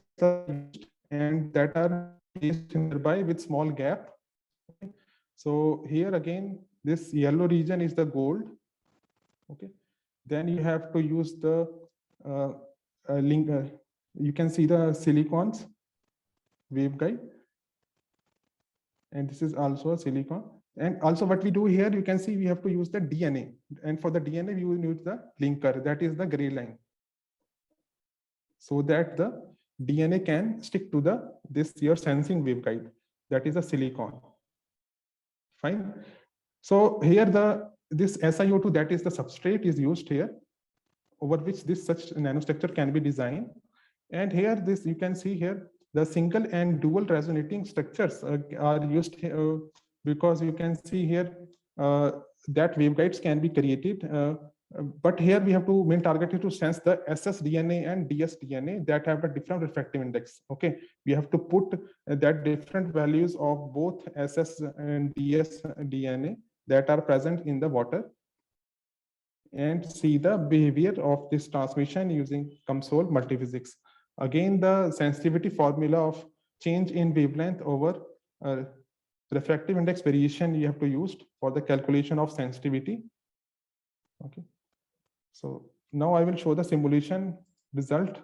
Speaker 2: and that are placed nearby with small gap. Okay. So here again, this yellow region is the gold. Okay, then you have to use the link. You can see the silicons waveguide, and this is also a silicon. And also what we do here, you can see we have to use the DNA, and for the DNA we will use the linker, that is the gray line, so that the DNA can stick to the this your sensing waveguide, that is a silicon. Fine. So here this SiO2, that is the substrate, is used here, over which this such nanostructure can be designed. And here this you can see here the single and dual resonating structures are used here, because you can see here that waveguides can be created. But here we have to main target is to sense the ssDNA and dsDNA that have a different refractive index. Okay, we have to put that different values of both ss and dsDNA that are present in the water, and see the behavior of this transmission using COMSOL multiphysics. Again, the sensitivity formula of change in wavelength over refractive index variation you have to use for the calculation of sensitivity. Okay, so now I will show the simulation result,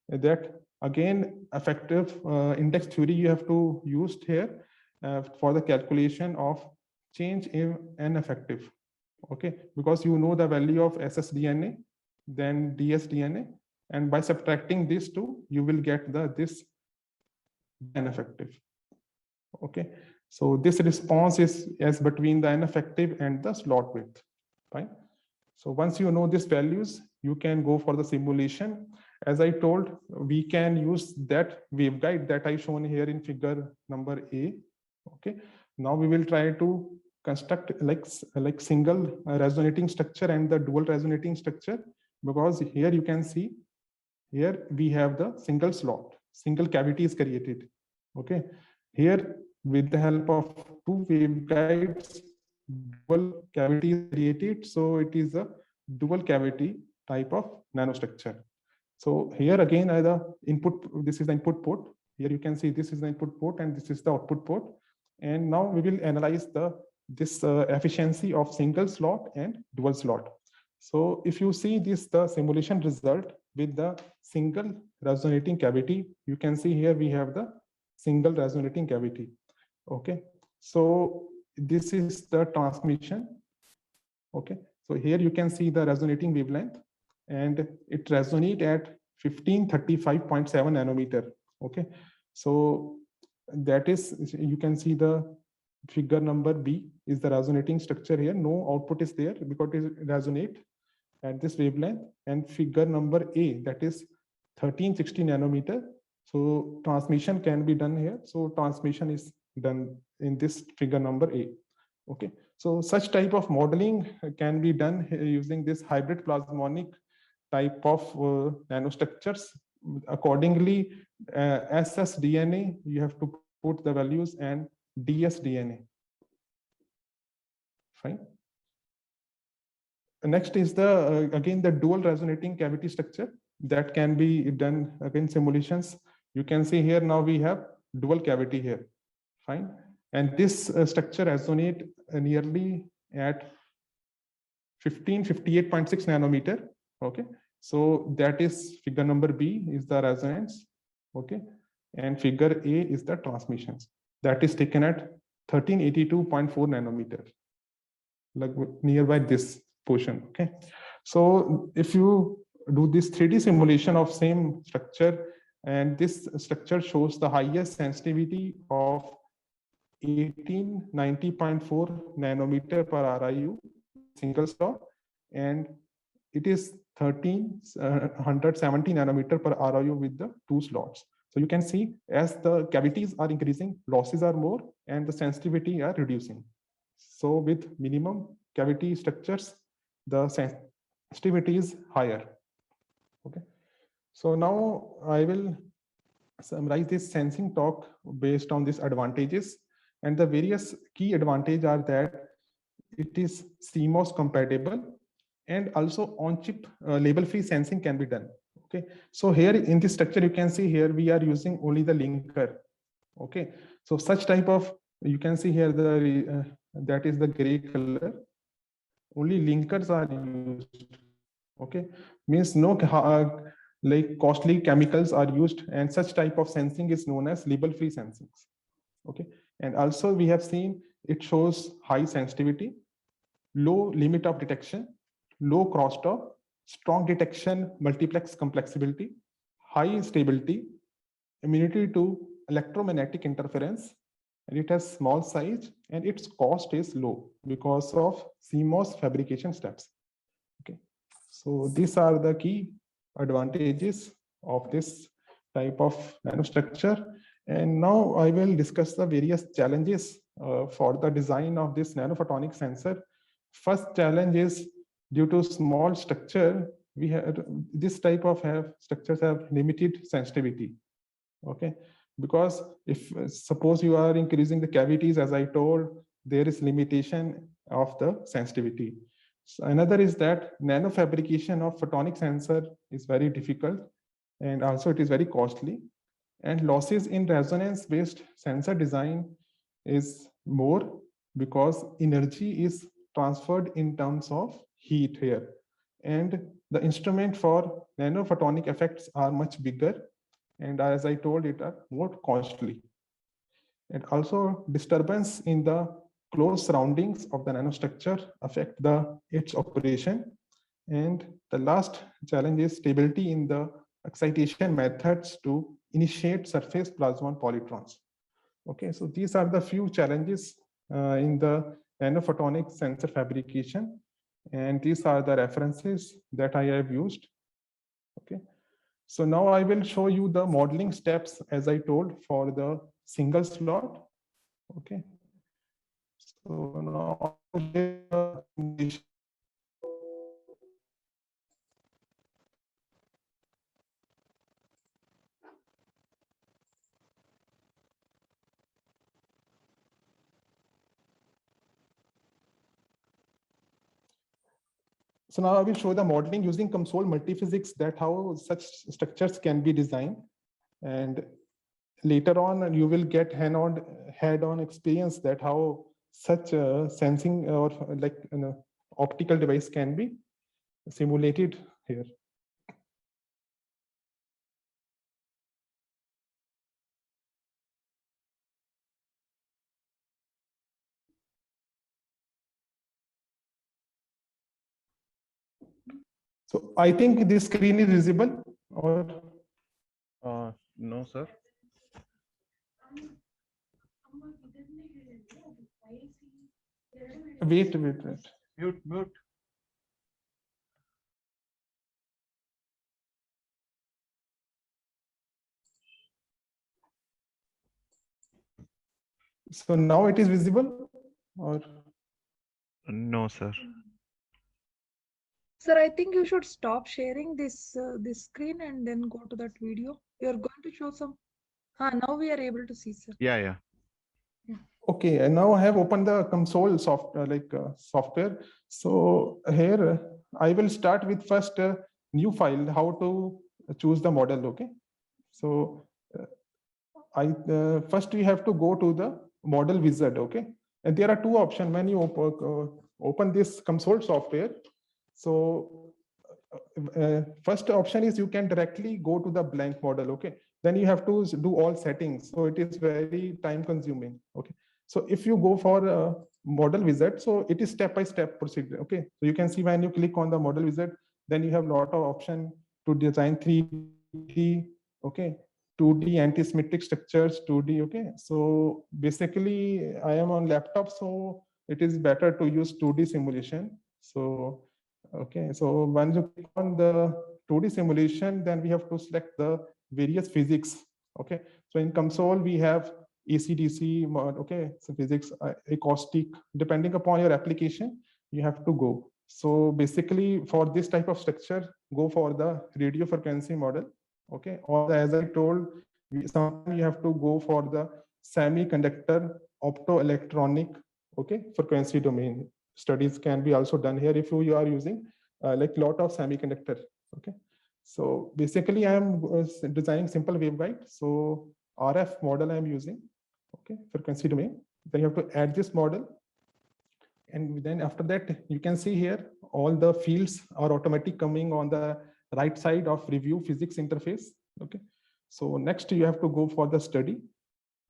Speaker 2: that again effective index theory you have to use here for the calculation of change in N effective. Okay, because you know the value of ssDNA, then dsDNA, and by subtracting these two, you will get this N effective. Okay, so this response is as between the N effective and the slot width. Fine. So once you know these values, you can go for the simulation. As I told, we can use that waveguide that I shown here in figure number A. Okay, now we will try to construct like single resonating structure and the dual resonating structure, because here you can see here we have the single slot, single cavity is created. Okay, here with the help of two waveguides, dual cavity is created, so it is a dual cavity type of nanostructure. So here again, the input, this is the input port. Here you can see this is the input port and this is the output port. And now we will analyze this efficiency of single slot and dual slot. So if you see this, the simulation result with the single resonating cavity, you can see here we have the single resonating cavity. Okay, so this is the transmission. Okay, so here you can see the resonating wavelength, and it resonate at 1535.7 nanometer. Okay, so that is, you can see the figure number B is the resonating structure here. No output is there because it resonate at this wavelength. And figure number A, that is 1360 nanometer. So transmission can be done here. So transmission is done in this figure number A. Okay, so such type of modeling can be done using this hybrid plasmonic type of nanostructures. Accordingly, ssDNA, you have to put the values, and dsDNA. Fine. Next is the again the dual resonating cavity structure that can be done again simulations. You can see here now we have dual cavity here. Fine. And this structure resonate nearly at 1558.6 nanometer. Okay, so that is figure number B is the resonance. Okay, and figure A is the transmissions that is taken at 1382.4 nanometer, like nearby this portion. Okay, so if you do this 3D simulation of same structure, and this structure shows the highest sensitivity of 1890.4 nanometer per RIU single slot, and it is 1370 nanometer per RIU with the two slots. So you can see as the cavities are increasing, losses are more and the sensitivity are reducing. So with minimum cavity structures, the sensitivity is higher. Okay. So now I will summarize this sensing talk based on these advantages. And the various key advantages are that it is CMOS compatible, and also on-chip label-free sensing can be done. Okay, so here in this structure, you can see here we are using only the linker. Okay, so such type of, you can see here the that is the gray color. Only linkers are used. Okay, means no like costly chemicals are used, and such type of sensing is known as label-free sensing. Okay, and also we have seen it shows high sensitivity, low limit of detection, low crosstalk, strong detection multiplex complexity, high stability, immunity to electromagnetic interference, and it has small size, and its cost is low because of CMOS fabrication steps. Okay, so these are the key advantages of this type of nanostructure. And now I will discuss the various challenges for the design of this nanophotonic sensor. First challenge is due to small structure, we have this type of structures have limited sensitivity. Okay, because if suppose you are increasing the cavities, as I told, there is limitation of the sensitivity. So another is that nanofabrication of photonic sensor is very difficult, and also it is very costly, and losses in resonance based sensor design is more because energy is transferred in terms of heat here, and the instrument for nanophotonic effects are much bigger, and as I told, it are more costly. And also disturbance in the close surroundings of the nanostructure affect its operation. And the last challenge is stability in the excitation methods to initiate surface plasmon polytrons. Okay, so these are the few challenges in the nanophotonic sensor fabrication, and these are the references that I have used. Okay, so now I will show you the modeling steps, as I told, for the single slot. Okay, so now So now I will show the modeling using COMSOL multiphysics, that how such structures can be designed. And later on, you will get head-on experience that how such sensing or like an optical device can be simulated here. So I think this screen is visible, or
Speaker 1: No, sir.
Speaker 2: wait.
Speaker 1: Mute.
Speaker 2: So now it is visible, or
Speaker 1: No, sir.
Speaker 3: Sir, I think you should stop sharing this screen and then go to that video. You're going to show some. Now we are able to see, sir.
Speaker 1: Yeah.
Speaker 2: okay? And now I have opened the COMSOL software. So here I will start with first a new file, how to choose the model. Okay, so first we have to go to the model wizard. Okay, and there are two options when you open this COMSOL software. So first option is you can directly go to the blank model. Okay, then you have to do all settings, so it is very time consuming. Okay, so if you go for a model wizard, so it is step-by-step procedure. Okay, so you can see when you click on the model wizard, then you have a lot of option to design 3D, okay, 2D anti-symmetric structures, 2D. Okay, so basically I am on laptop, so it is better to use 2D simulation. So okay, so once you click on the 2D simulation, then we have to select the various physics. Okay, so in COMSOL we have AC/DC, okay, so physics, acoustic, depending upon your application, you have to go. So basically for this type of structure, go for the radio frequency model. Okay, or as I told, sometimes you have to go for the semiconductor optoelectronic, okay, frequency domain. Studies can be also done here if you are using like lot of semiconductor. Okay, so basically I am designing simple waveguide. So RF model I am using, okay, frequency domain. Then you have to add this model, and then after that you can see here all the fields are automatic coming on the right side of review physics interface. Okay, so next you have to go for the study,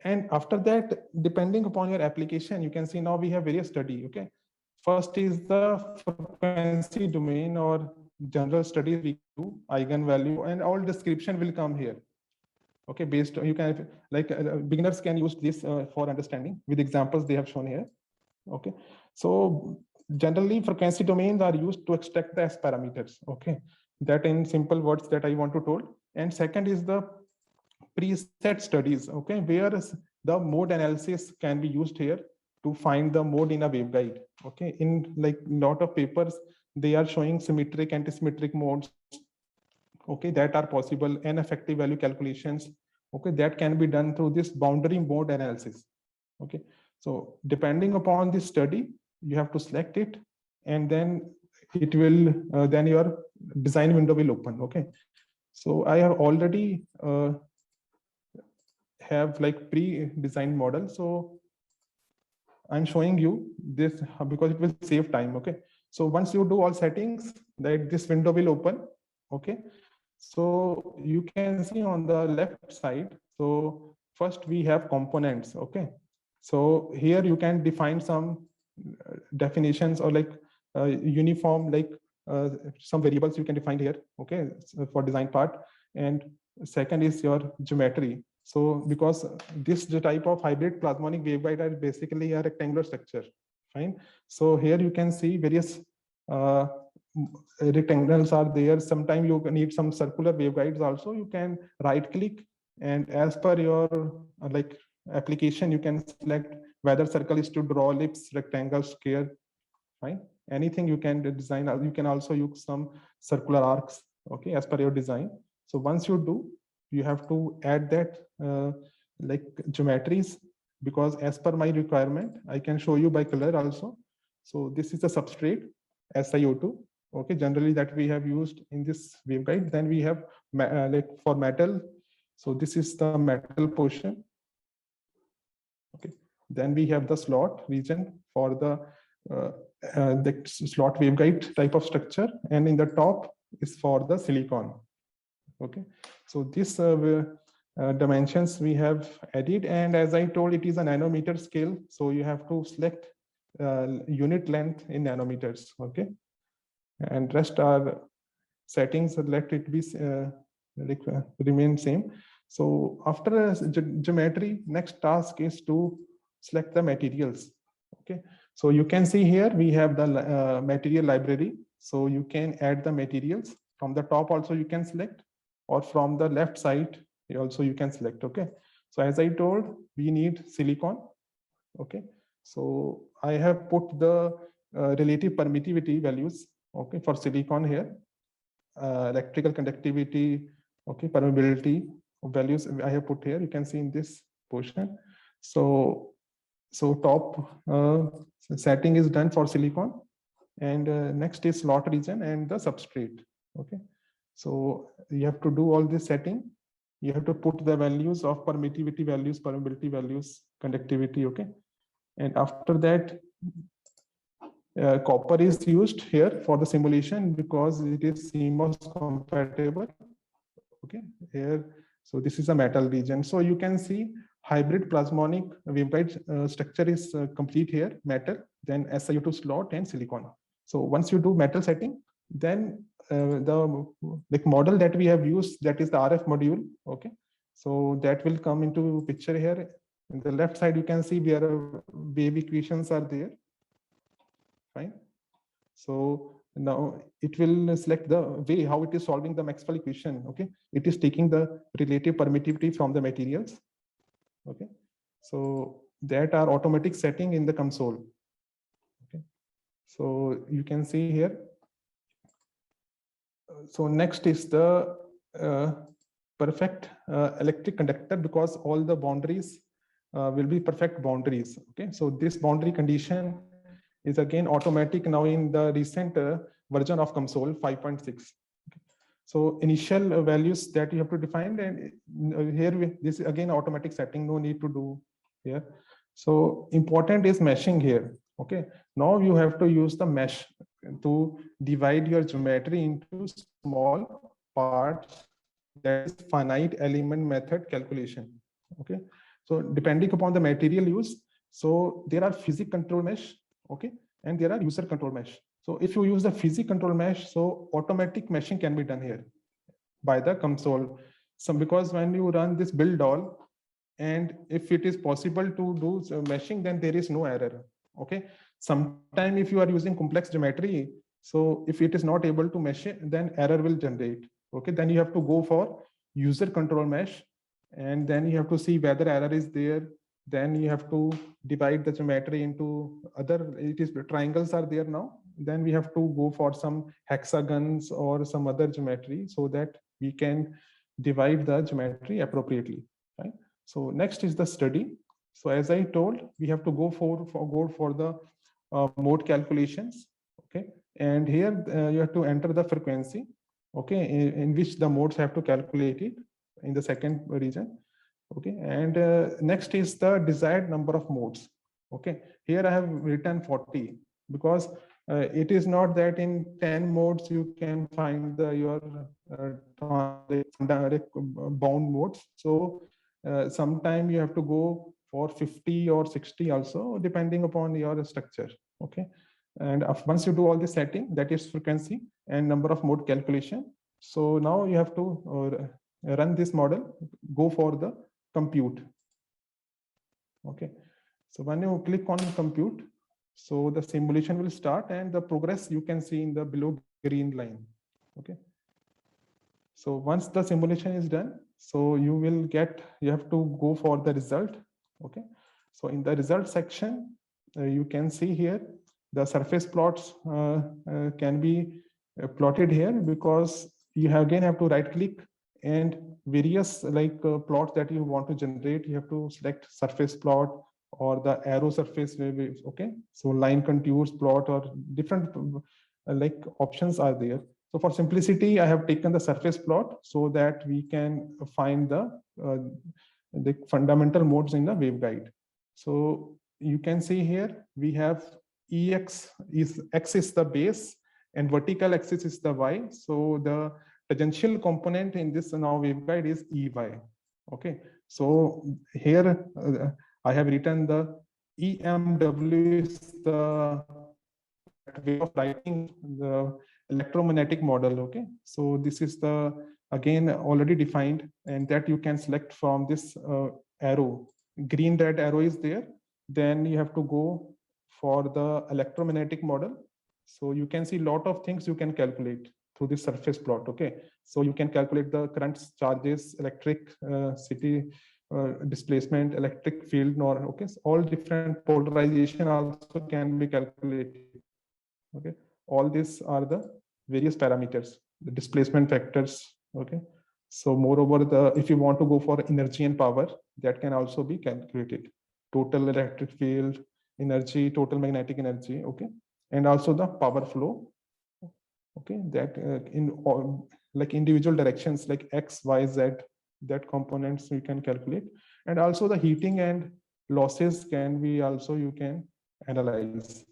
Speaker 2: and after that, depending upon your application, you can see now we have various study. Okay, first is the frequency domain or general studies we do, eigenvalue, and all description will come here. Okay, based on, you can like beginners can use this for understanding with examples they have shown here. Okay, so generally frequency domains are used to extract the S parameters. Okay, that in simple words that I want to told. And second is the preset studies. Okay, where the mode analysis can be used here to find the mode in a waveguide. Okay, in like lot of papers they are showing symmetric, anti-symmetric modes, okay, that are possible, and effective value calculations, okay, that can be done through this boundary mode analysis. Okay, so depending upon this study, you have to select it, and then it will then your design window will open. Okay, so I have already have like pre-designed model, so I'm showing you this because it will save time. Okay, so once you do all settings, that this window will open. Okay, so you can see on the left side, so first we have components. Okay, so here you can define some definitions or like uniform, like some variables you can define here. Okay, so for design part. And second is your geometry. So because this type of hybrid plasmonic waveguide are basically a rectangular structure. Fine, so here you can see various rectangles are there. Sometimes you need some circular waveguides also. You can right click, and as per your like application, you can select whether circle is to draw ellipse, rectangle, square. Fine, anything you can design. You can also use some circular arcs, okay, as per your design. So once you do, you have to add that like geometries, because as per my requirement, I can show you by color also. So this is the substrate SiO2. Okay, generally that we have used in this waveguide. Then we have like for metal. So this is the metal portion. Okay, then we have the slot region for the slot waveguide type of structure, and in the top is for the silicon. Okay, so this dimensions we have added, and as I told, it is a nanometer scale, so you have to select unit length in nanometers. Okay, and rest are settings, let it be remain same. So after geometry, next task is to select the materials. Okay, so you can see here we have the material library, so you can add the materials from the top also you can select, or from the left side also you can select. Okay, so as I told, we need silicon. Okay, so I have put the relative permittivity values, okay, for silicon here. Electrical conductivity, okay, permeability values I have put here, you can see in this portion. So top setting is done for silicon, and next is slot region and the substrate. Okay, so you have to do all this setting. You have to put the values of permittivity values, permeability values, conductivity. Okay, and after that copper is used here for the simulation because it is CMOS compatible. Okay, here, so this is a metal region. So you can see hybrid plasmonic waveguide structure is complete here, metal, then SiO2 slot and silicon. So once you do metal setting, then the model that we have used, that is the RF module. Okay, so that will come into picture here. In the left side, you can see where wave equations are there. Fine. So now it will select the way how it is solving the Maxwell equation. Okay, it is taking the relative permittivity from the materials. Okay, so that are automatic setting in the console. Okay, so you can see here. So next is the perfect electric conductor, because all the boundaries will be perfect boundaries. Okay, so this boundary condition is again automatic now in the recent version of COMSOL 5.6. Okay. So initial values that you have to define, and here this is again automatic setting, no need to do here. So important is meshing here. Okay, now you have to use the mesh to divide your geometry into small parts. That is finite element method calculation. Okay, so depending upon the material used, so there are physics control mesh. Okay, and there are user control mesh. So if you use the physics control mesh, so automatic meshing can be done here by the COMSOL. So because when you run this build all, and if it is possible to do meshing, then there is no error. Okay, sometime if you are using complex geometry, so if it is not able to mesh it, then error will generate. Okay, then you have to go for user control mesh, and then you have to see whether error is there. Then you have to divide the geometry into other, it is triangles are there now. Then we have to go for some hexagons or some other geometry so that we can divide the geometry appropriately. Right. So next is the study. So as I told, we have to go for the mode calculations. Okay, and here you have to enter the frequency. Okay, in which the modes have to calculate it in the second region. Okay, and next is the desired number of modes. Okay, here I have written 40 because it is not that in 10 modes you can find your bound modes. So sometime you have to go for 50 or 60 also, depending upon your structure. Okay, and once you do all the setting, that is frequency and number of mode calculation. So now you have to run this model, go for the compute. Okay, so when you click on compute, so the simulation will start, and the progress you can see in the below green line. Okay, so once the simulation is done, so you have to go for the result. Okay, so in the result section, you can see here the surface plots can be plotted here, because you again have to right click, and various plots that you want to generate, you have to select surface plot or the arrow surface waves. Okay, so line contours plot or different like options are there. So for simplicity, I have taken the surface plot so that we can find the fundamental modes in the waveguide. So you can see here we have Ex is X is the base and vertical axis is the Y. So the tangential component in this now waveguide is EY. Okay, so here I have written the EMW is the way of writing the electromagnetic model. Okay, so this is the again already defined, and that you can select from this arrow. Green red arrow is there. Then you have to go for the electromagnetic model. So you can see a lot of things you can calculate through this surface plot. Okay, so you can calculate the currents, charges, electric city displacement, electric field, nor okay, so all different polarization also can be calculated. Okay, all these are the various parameters, the displacement factors. Okay, so moreover, the if you want to go for energy and power, that can also be calculated. Total electric field, energy, total magnetic energy. Okay, and also the power flow. Okay, that in all, like individual directions like X, Y, Z, that components you can calculate, and also the heating and losses can be also you can analyze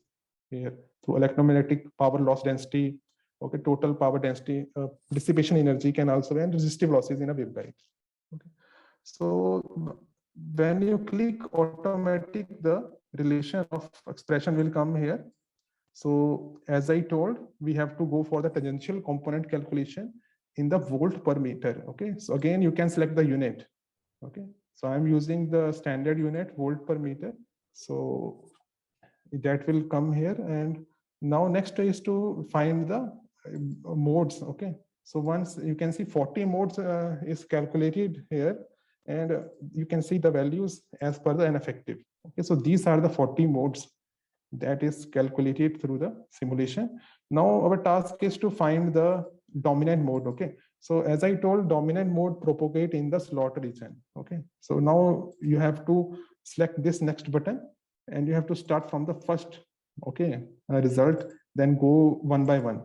Speaker 2: here through electromagnetic power loss density. Okay, total power density, dissipation energy can also be, and resistive losses in a waveguide. Okay, so when you click automatic, the relation of expression will come here. So as I told, we have to go for the tangential component calculation in the volt per meter. Okay, so again, you can select the unit. Okay, so I'm using the standard unit volt per meter. So that will come here. And now next is to find the modes. Okay, so once you can see 40 modes is calculated here, and you can see the values as per the N effective. Okay, so these are the 40 modes that is calculated through the simulation. Now our task is to find the dominant mode. Okay, so as I told, dominant mode propagate in the slot region. Okay, so now you have to select this next button, and you have to start from the first result, then go one by one.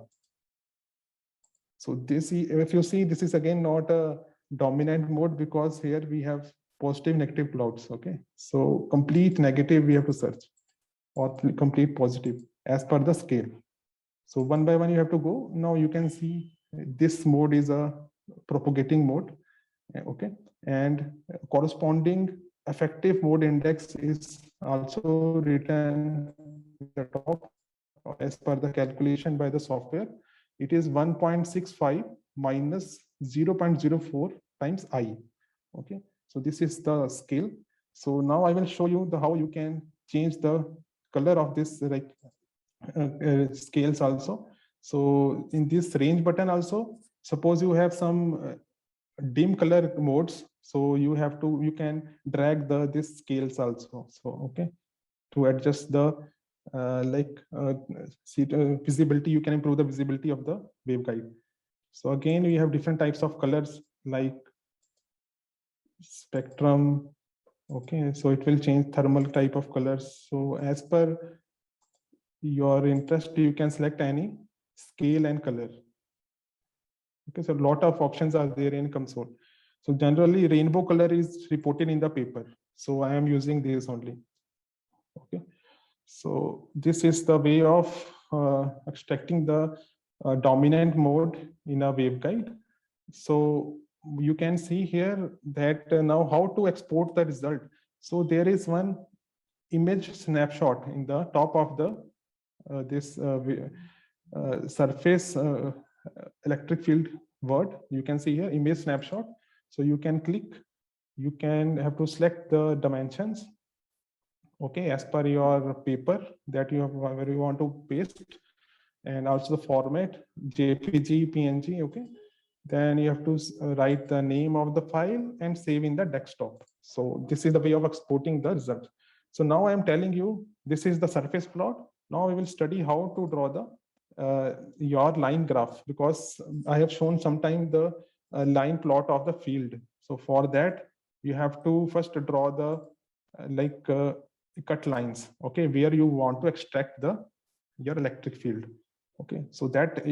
Speaker 2: So this, if you see, this is again not a dominant mode because here we have positive negative plots. Okay, so complete negative we have to search, or complete positive as per the scale. So one by one you have to go. Now you can see this mode is a propagating mode. Okay, and corresponding effective mode index is also written at the top as per the calculation by the software. It is 1.65 minus 0.04 times I. Okay, so this is the scale. So now I will show you how you can change the color of this scales also. So in this range button also, suppose you have some dim color modes, so you can drag this scales also. So okay, to adjust the visibility, you can improve the visibility of the waveguide. So again, we have different types of colors like spectrum. Okay, so it will change thermal type of colors. So as per your interest, you can select any scale and color. Okay, so a lot of options are there in console. So generally rainbow color is reported in the paper. So I am using this only. Okay, so this is the way of extracting the dominant mode in a waveguide. So you can see here that now how to export the result. So there is one image snapshot in the top of the this surface electric field word. You can see here image snapshot. So you can click, you can have to select the dimensions, okay, as per your paper that you have where you want to paste, and also the format JPG, PNG. Okay, then you have to write the name of the file and save in the desktop. So this is the way of exporting the result. So now I am telling you, this is the surface plot. Now we will study how to draw the your line graph, because I have shown sometime the line plot of the field. So for that, you have to first draw the cut lines, okay, where you want to extract your electric field. Okay, so that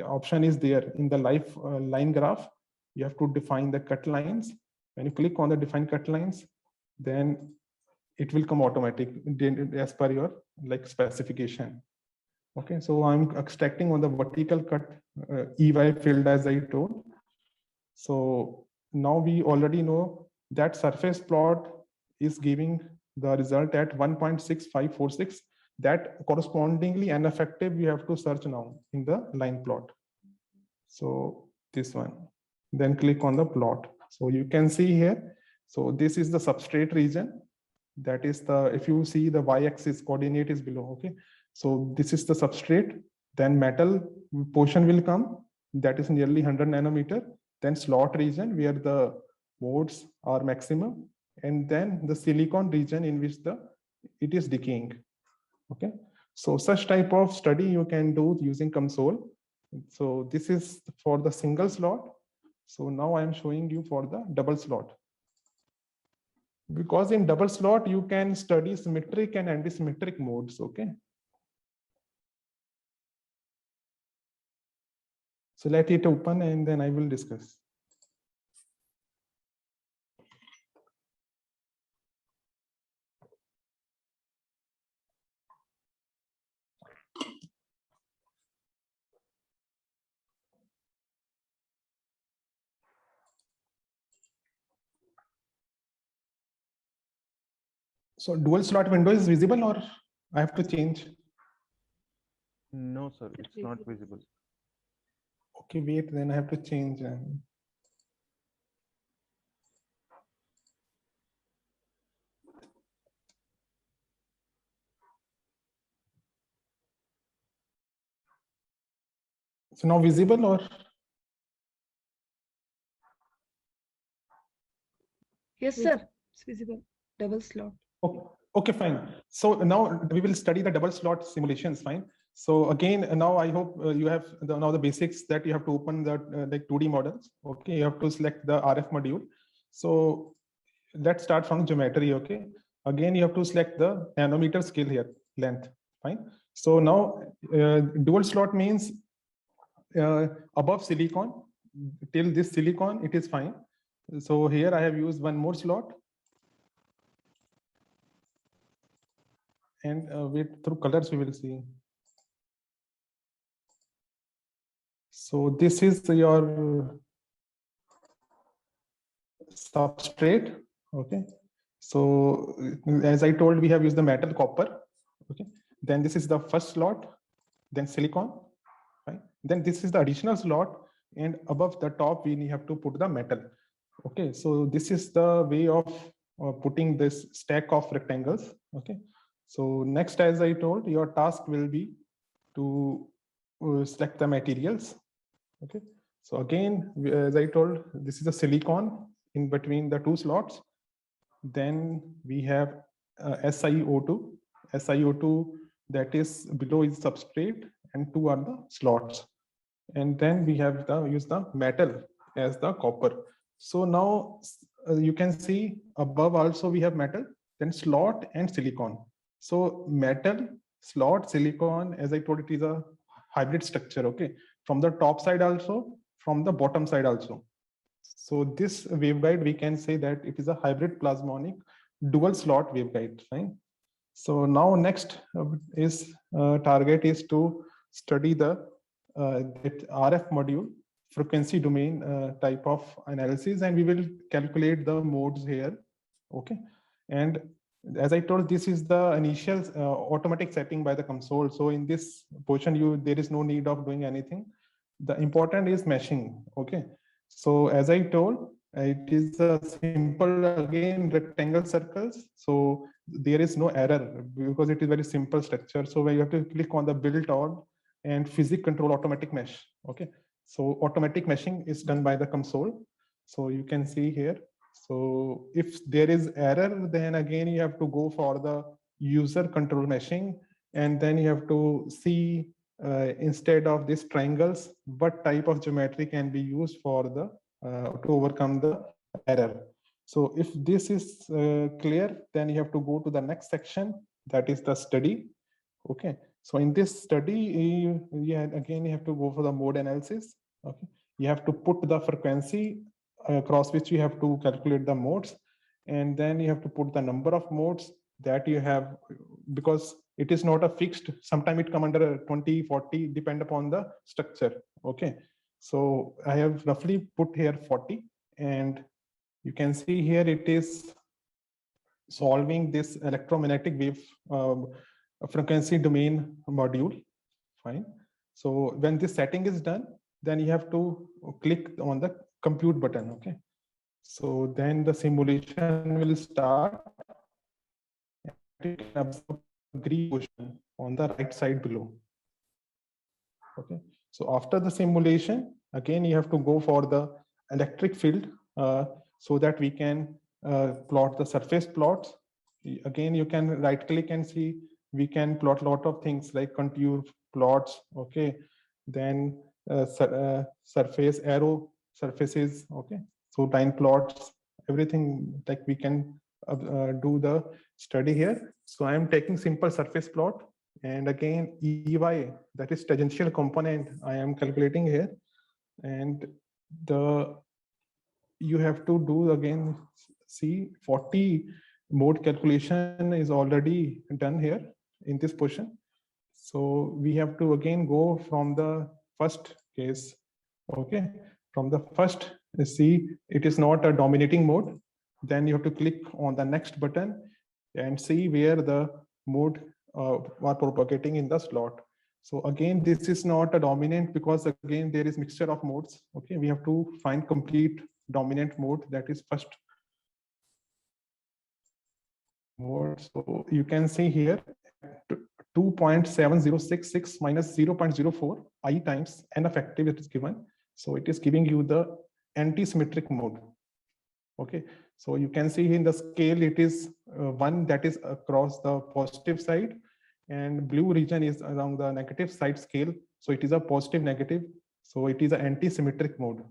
Speaker 2: option is there in the live line graph. You have to define the cut lines. When you click on the define cut lines, then it will come automatic as per your like specification. Okay, so I'm extracting on the vertical cut EY field as I told. So now we already know that surface plot is giving the result at 1.6546. That correspondingly and effective we have to search now in the line plot. So this one, then click on the plot. So you can see here. So this is the substrate region. That is the, if you see the y-axis coordinate is below. Okay, so this is the substrate. Then metal portion will come. That is nearly 100 nanometer. Then slot region where the modes are maximum, and then the silicon region in which it is decaying. Okay, so such type of study you can do using COMSOL. So this is for the single slot. So now I am showing you for the double slot. Because in double slot you can study symmetric and anti-symmetric modes. Okay, so let it open and then I will discuss. So dual slot window is visible or I have to change?
Speaker 1: No, sir, it's not visible.
Speaker 2: Okay, wait, then I have to change. So now visible or?
Speaker 3: Yes, sir. It's visible. Double slot.
Speaker 2: Okay, okay, fine. So now we will study the double slot simulations. Fine. So again, now I hope you have now the basics that you have to open the like 2D models. Okay, you have to select the RF module. So let's start from geometry. Okay, again you have to select the nanometer scale here, length. Fine. So now dual slot means above silicon, till this silicon it is fine. So here I have used one more slot. And with through colors we will see. So this is your substrate. Okay, so as I told, we have used the metal copper. Okay, then this is the first slot, then silicon, right? Then this is the additional slot, and above the top we have to put the metal. Okay, so this is the way of putting this stack of rectangles. Okay, so next, as I told, your task will be to select the materials. Okay, so again, as I told, this is a silicon in between the two slots. Then we have SiO2. SiO2, that is below is substrate and two are the slots. And then we have use the metal as the copper. So now you can see above also we have metal, then slot and silicon. So metal, slot, silicon, as I told, it is a hybrid structure. Okay, from the top side also, from the bottom side also. So this waveguide, we can say that it is a hybrid plasmonic dual slot waveguide. Fine. So now next is target is to study the that RF module frequency domain type of analysis, and we will calculate the modes here. Okay, and as I told, this is the initial automatic setting by the COMSOL. So in this portion, there is no need of doing anything. The important is meshing. Okay, so as I told, it is a simple again rectangle circles. So there is no error because it is very simple structure. So where you have to click on the build all and physics control automatic mesh. Okay, so automatic meshing is done by the COMSOL. So you can see here. So if there is error, then again you have to go for the user control meshing, and then you have to see instead of these triangles, what type of geometry can be used for the to overcome the error. So if this is clear, then you have to go to the next section, that is the study. Okay, So in this study, again, you have to go for the mode analysis. Okay, you have to put the frequency across which you have to calculate the modes, and then you have to put the number of modes that you have, because it is not a fixed. Sometimes it come under 20, 40, depend upon the structure. Okay, so I have roughly put here 40, and you can see here it is solving this electromagnetic wave frequency domain module. Fine. So when this setting is done, then you have to click on the compute button. Okay. So then the simulation will start. You can observe green portion on the right side below. Okay. So after the simulation, again, you have to go for the electric field so that we can plot the surface plots. Again, you can right click and see we can plot a lot of things like contour plots. Okay. Then surface arrow surfaces. Okay. So line plots, everything like we can do the study here. So I am taking simple surface plot. And again, EY, that is tangential component, I am calculating here. And you have to do again, see 40 mode calculation is already done here in this portion. So we have to again go from the first case. Okay, from the first, see it is not a dominating mode. Then you have to click on the next button and see where the mode are propagating in the slot. So again, this is not a dominant because again there is mixture of modes. Okay, we have to find complete dominant mode, that is first mode. So you can see here 2.7066 minus 0.04 I times n effective it is given. So it is giving you the anti-symmetric mode. Okay, so you can see in the scale it is one that is across the positive side, and blue region is along the negative side scale. So it is a positive negative. So it is an anti-symmetric mode.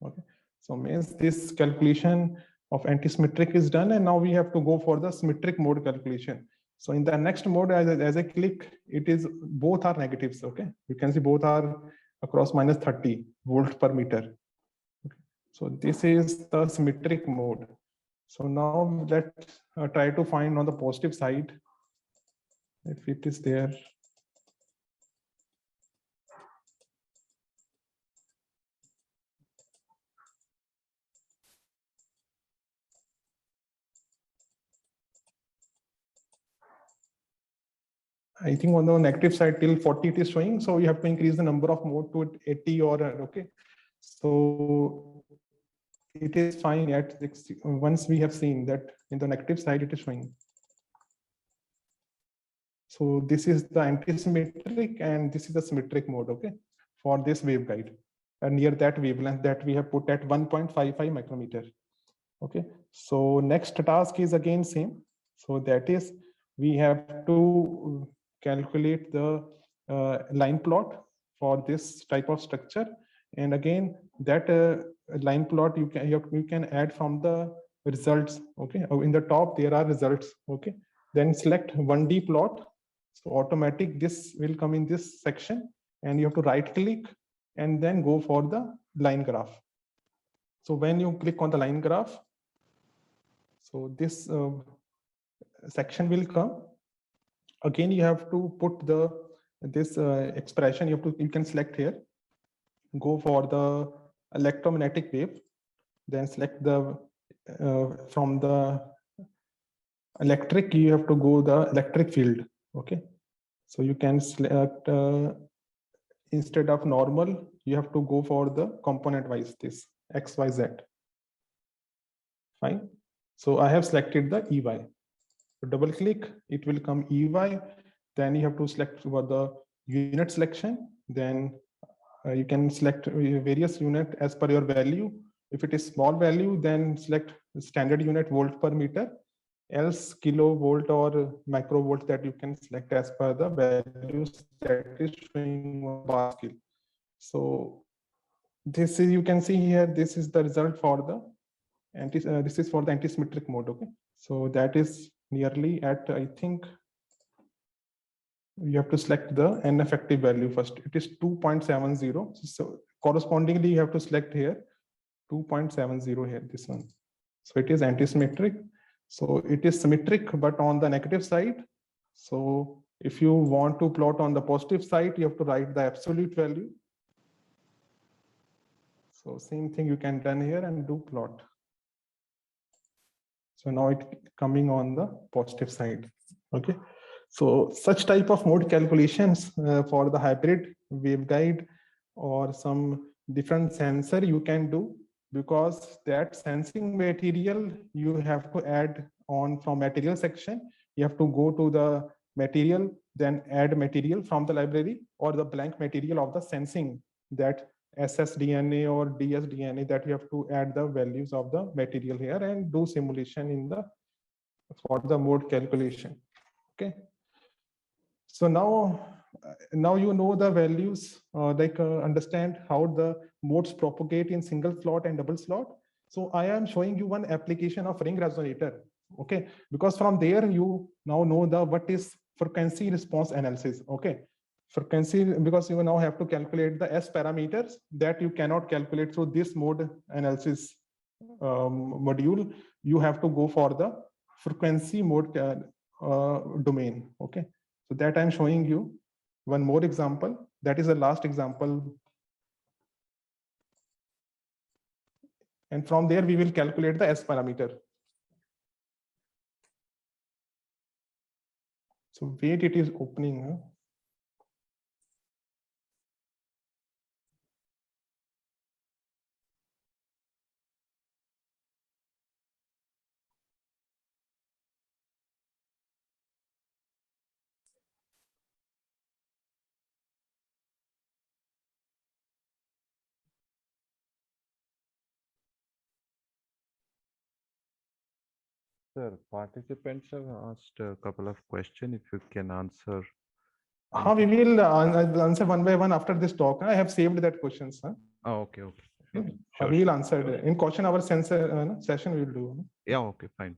Speaker 2: Okay, so means this calculation of anti-symmetric is done, and now we have to go for the symmetric mode calculation. So in the next mode, as I click, it is both are negatives. Okay, you can see both are across minus 30 volt per meter. Okay. So this is the symmetric mode. So now let's try to find on the positive side if it is there. I think on the negative side till 40 it is showing. So you have to increase the number of mode to 80 or okay. So it is fine at 60. Once we have seen that in the negative side it is showing. So this is the anti-symmetric and this is the symmetric mode, okay, for this waveguide. And near that wavelength that we have put at 1.55 micrometer. Okay, so next task is again same. So that is we have to calculate the line plot for this type of structure. And again, that line plot you can add from the results. Okay, in the top there are results. Okay, then select 1D plot. So automatic this will come in this section, and you have to right click and then go for the line graph. So when you click on the line graph, so this section will come. Again, you have to put this expression. You can select here. Go for the electromagnetic wave. Then select the from the electric. You have to go the electric field. Okay. So you can select instead of normal, you have to go for the component wise this X, Y, Z. Fine. So I have selected the EY. So double click, it will come EY. Then you have to select for the unit selection. Then you can select various unit as per your value. If it is small value, then select standard unit volt per meter. Else kilovolt or microvolt that you can select as per the values that is showing on bar scale. So this is, you can see here, this is the result for the this is for the anti-symmetric mode. Okay, so that is nearly at, I think you have to select the N effective value first. It is 2.70. So correspondingly, you have to select here 2.70 here, this one. So it is anti-symmetric. So it is symmetric, but on the negative side. So if you want to plot on the positive side, you have to write the absolute value. So same thing you can done here and do plot. So now it coming on the positive side. Okay. So such type of mode calculations for the hybrid waveguide or some different sensor you can do, because that sensing material you have to add on from material section. You have to go to the material, then add material from the library or the blank material of the sensing, that ssDNA or dsDNA, that you have to add the values of the material here and do simulation in the for the mode calculation. Okay. So now you know the values, understand how the modes propagate in single slot and double slot. So I am showing you one application of ring resonator. Okay, because from there you now know the what is frequency response analysis. Okay, frequency, because you now have to calculate the S parameters that you cannot calculate through this mode analysis module. You have to go for the frequency mode domain. Okay. So that I'm showing you one more example. That is the last example. And from there, we will calculate the S parameter. So wait, it is opening. Huh?
Speaker 1: Sir, participants have asked a couple of questions. If you can answer.
Speaker 2: We will answer one by one after this talk. I have saved that questions. Huh?
Speaker 1: Oh, okay, okay.
Speaker 2: Sure. We will answer in question hour sensor session. We will do.
Speaker 1: Yeah, okay, fine.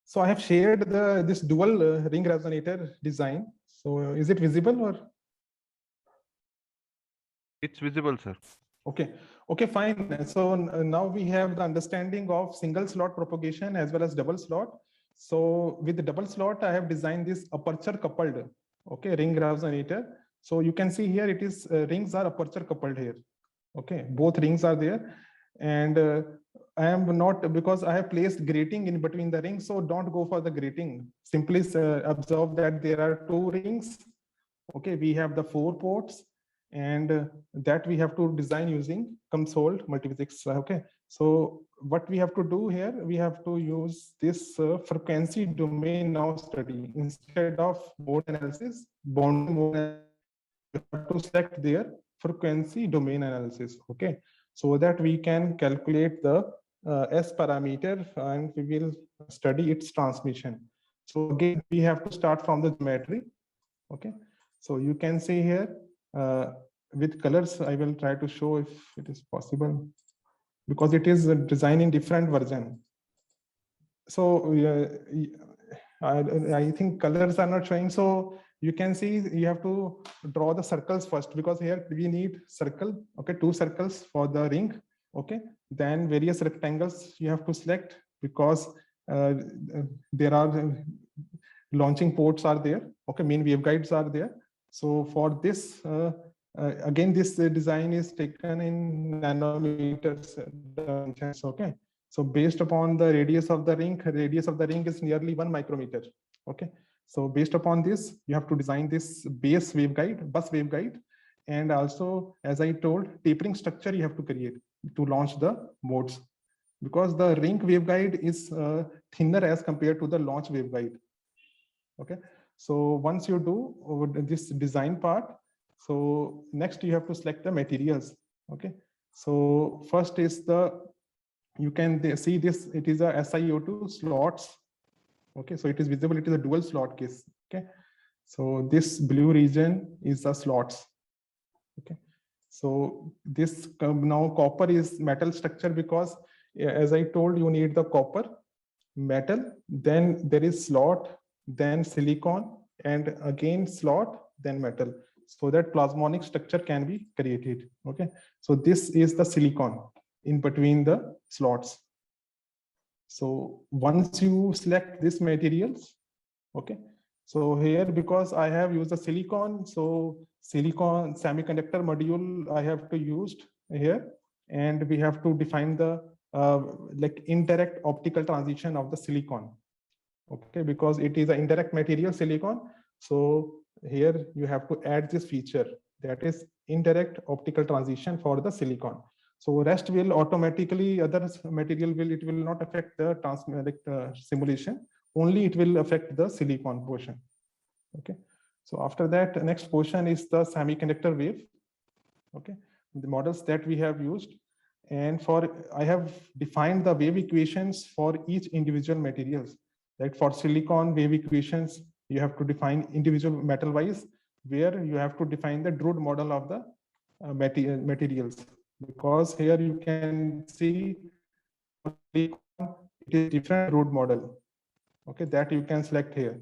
Speaker 2: So I have shared this dual ring resonator design. So is it visible or?
Speaker 1: It's visible, sir.
Speaker 2: Okay. Okay, fine. So now we have the understanding of single slot propagation as well as double slot. So with the double slot, I have designed this aperture coupled, okay, ring resonator. So you can see here it is rings are aperture coupled here. Okay, both rings are there. And I am not, because I have placed grating in between the rings. So don't go for the grating. Simply observe that there are two rings. Okay, we have the 4 ports, and that we have to design using COMSOL multiphysics. Okay, so what we have to do here, we have to use this frequency domain now study instead of mode analysis. Boundary mode, we have to select their frequency domain analysis. Okay, so that we can calculate the S parameter and we will study its transmission. So again, we have to start from the geometry. Okay, so you can see here with colors, I will try to show if it is possible, because it is designed in different version. So I think colors are not showing. So you can see you have to draw the circles first, because here we need circle. Okay, 2 circles for the ring. Okay, then various rectangles you have to select, because there are launching ports are there. Okay, main waveguides are there. So for this, again, this design is taken in nanometers dimensions. Okay, so based upon the radius of the ring is nearly 1 micrometer. Okay, so based upon this, you have to design this base waveguide, bus waveguide, and also, as I told, tapering structure you have to create to launch the modes, because the ring waveguide is thinner as compared to the launch waveguide. Okay, so once you do this design part, so next you have to select the materials. Okay, so first is you can see this, it is a SiO2 slots. Okay, so it is visible, it is a dual slot case. Okay, So this blue region is the slots. Okay. So this now copper is metal structure because as I told you need the copper, metal, then there is slot, then silicon, and again slot, then metal, so that plasmonic structure can be created. Okay. So this is the silicon in between the slots. So once you select these materials, okay, so here because I have used the silicon, so silicon semiconductor module I have to used here, and we have to define the like indirect optical transition of the silicon. Okay, because it is an indirect material silicon. So here you have to add this feature, that is indirect optical transition for the silicon. So rest will automatically, other material will, it will not affect the simulation, only it will affect the silicon portion. Okay. So after that, next portion is the semiconductor wave. Okay. The models that we have used. And for, I have defined the wave equations for each individual materials. Like for silicon wave equations, you have to define individual metal wise, where you have to define the Drude model of the materials. Because here you can see it is different Drude model. Okay, that you can select here.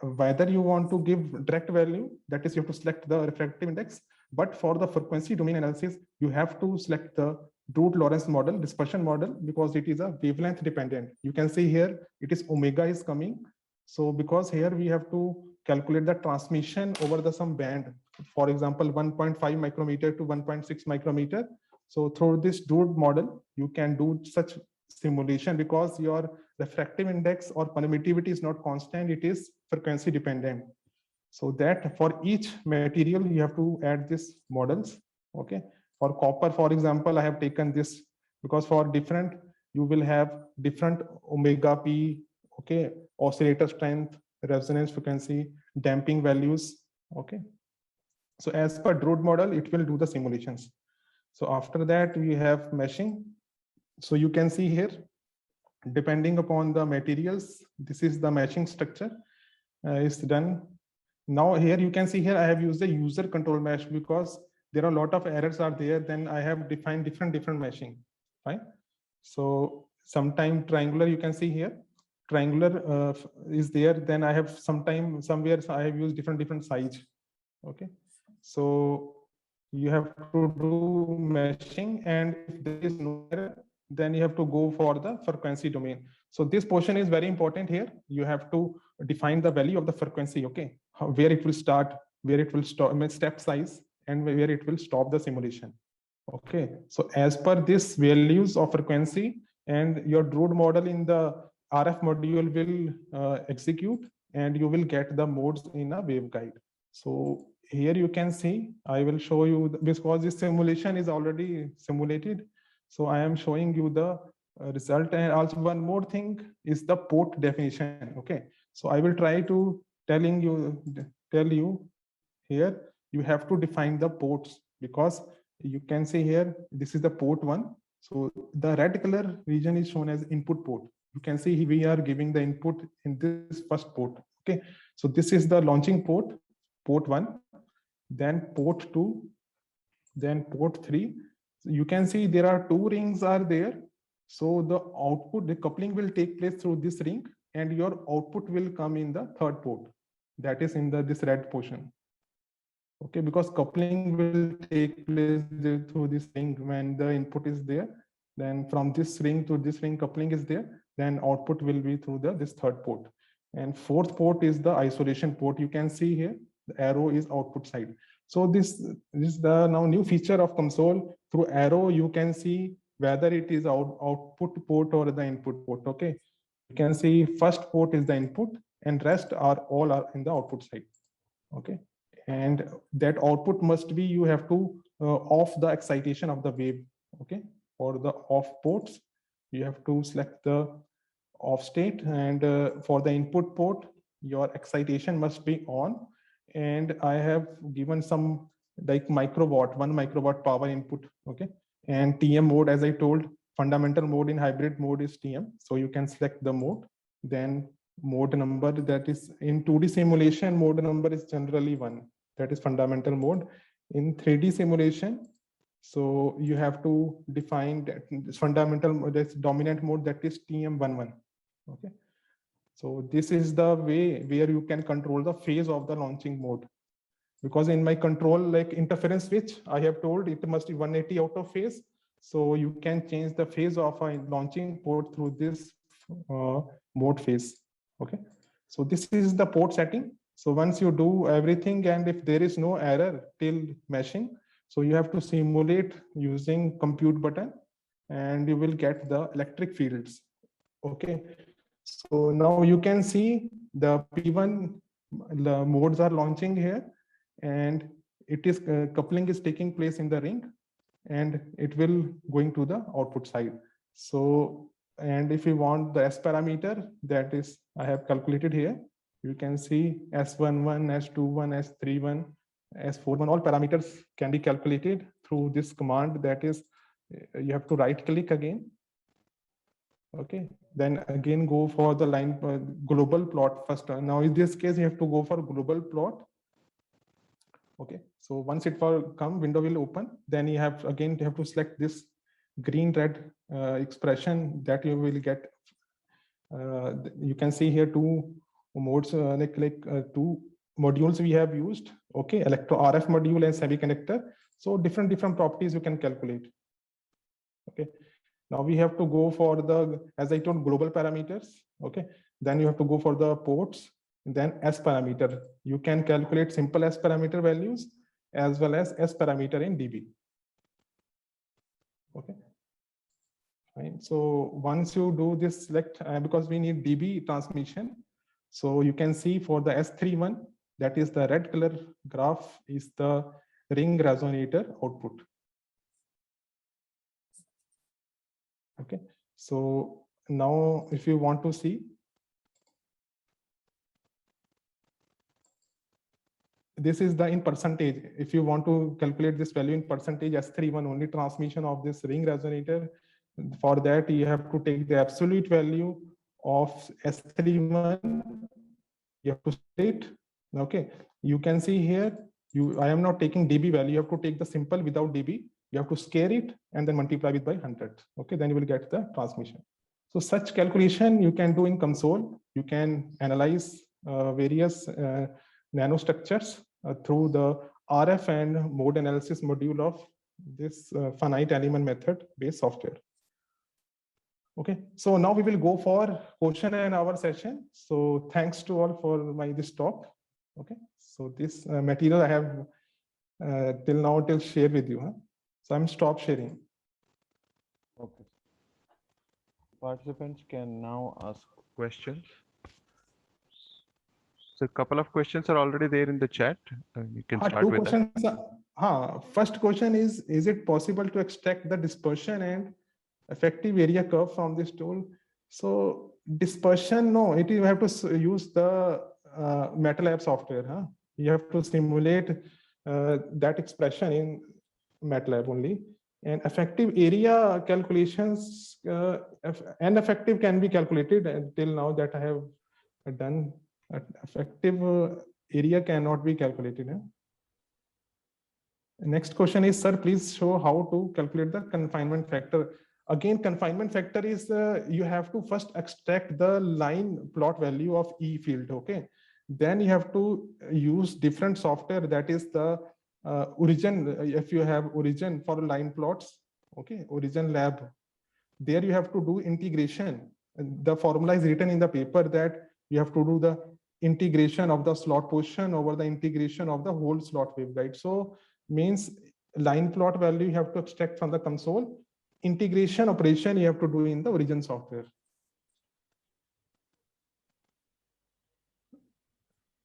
Speaker 2: Whether you want to give direct value, that is you have to select the refractive index, but for the frequency domain analysis, you have to select the Drude-Lorentz model, dispersion model, because it is a wavelength dependent. You can see here, it is omega is coming. So because here we have to calculate the transmission over the some band, for example, 1.5 micrometer to 1.6 micrometer. So through this Drude model, you can do such simulation because your refractive index or permittivity is not constant, it is frequency dependent. So that for each material, you have to add these models. Okay. For copper, for example, I have taken this because for different, you will have different omega p, okay, oscillator strength, resonance frequency, damping values. Okay. So as per Drude model, it will do the simulations. So after that, we have meshing. So you can see here, depending upon the materials, this is the matching structure is done. Now here you can see here, I have used the user control mesh because there are a lot of errors are there. Then I have defined different meshing, right? So sometime triangular, you can see here, triangular is there. Then I have somewhere I have used different size. Okay. So you have to do meshing, and if there is no error, then you have to go for the frequency domain. So this portion is very important here. You have to define the value of the frequency, okay, where it will start, where it will stop, step size, and where it will stop the simulation. Okay, so as per this values of frequency, and your Drude model in the RF module will execute, and you will get the modes in a waveguide. So here you can see, I will show you, because this simulation is already simulated. So I am showing you the result. And also one more thing is the port definition. Okay, so I will try to tell you here, you have to define the ports, because you can see here, this is the port 1. So the red color region is shown as input port. You can see we are giving the input in this first port. Okay, so this is the launching port, port 1, then port 2, then port 3. So you can see there are 2 rings are there. So the output, the coupling will take place through this ring, and your output will come in the third port, that is in this red portion. Okay, because coupling will take place through this ring when the input is there. Then from this ring to this ring, coupling is there. Then output will be through this third port. And fourth port is the isolation port. You can see here, the arrow is output side. So this is the now new feature of COMSOL. Through arrow, you can see whether it is output port or the input port. Okay, you can see first port is the input, and rest are all are in the output side. Okay, and that output must be, you have to off the excitation of the wave. Okay, for the off ports, you have to select the off state, and for the input port, your excitation must be on. And I have given some like microwatt, 1 microwatt power input. Okay, and TM mode, as I told, fundamental mode in hybrid mode is TM. So you can select the mode, then mode number, that is in 2D simulation, mode number is generally 1. That is fundamental mode. In 3D simulation, so you have to define that fundamental, that's dominant mode, that is TM11. Okay. So this is the way where you can control the phase of the launching mode. Because in my control, like interference switch, I have told it must be 180 out of phase. So you can change the phase of a launching port through this mode phase. Okay. So this is the port setting. So once you do everything, and if there is no error till meshing, so you have to simulate using compute button, and you will get the electric fields. Okay. So now you can see the P1 the modes are launching here, and it is coupling is taking place in the ring, and it will going to the output side. So, and if you want the S parameter, that is I have calculated here. You can see S11, S21, S31, S41, all parameters can be calculated through this command. That is, you have to right click again. Okay, then again go for the line global plot first. Now in this case, you have to go for global plot. Okay, so once it will come, window will open. Then you have again to select this green red expression that you will get. You can see here two modes, two modules we have used. Okay, electro RF module and semiconductor. So different properties you can calculate. Okay. Now we have to go for the, as I told, global parameters. Okay. Then you have to go for the ports, and then S parameter. You can calculate simple S parameter values as well as S parameter in dB. Okay. Fine. So once you do this select, because we need dB transmission. So you can see for the S31, that is the red color graph, is the ring resonator output. Okay, so now if you want to see, this is the in percentage. If you want to calculate this value in percentage, S31 only transmission of this ring resonator, for that you have to take the absolute value of S31. You have to state. Okay, you can see here, I am not taking dB value. You have to take the simple without dB. You have to scale it and then multiply it by 100. Okay, then you will get the transmission. So such calculation you can do in console. You can analyze various nanostructures through the RF and mode analysis module of this finite element method based software. Okay, so now we will go for question and hour session. So thanks to all for this talk. Okay, so this material I have till share with you. Huh? So I'm stop sharing.
Speaker 1: Okay. Participants can now ask questions. So a couple of questions are already there in the chat. You can start with
Speaker 2: that. First question is it possible to extract the dispersion and effective area curve from this tool? So dispersion, no, you have to use the MATLAB software. Huh? You have to simulate that expression in MATLAB only. And effective area calculations, and effective can be calculated until now that I have done. Effective area cannot be calculated. Huh? Next question is, sir, please show how to calculate the confinement factor. Again, confinement factor is you have to first extract the line plot value of E field. Okay, then you have to use different software, that is the Origin. If you have Origin for line plots, okay, Origin lab, there you have to do integration. The formula is written in the paper that you have to do the integration of the slot position over the integration of the whole slot waveguide. So means line plot value you have to extract from the console. Integration operation you have to do in the Origin software.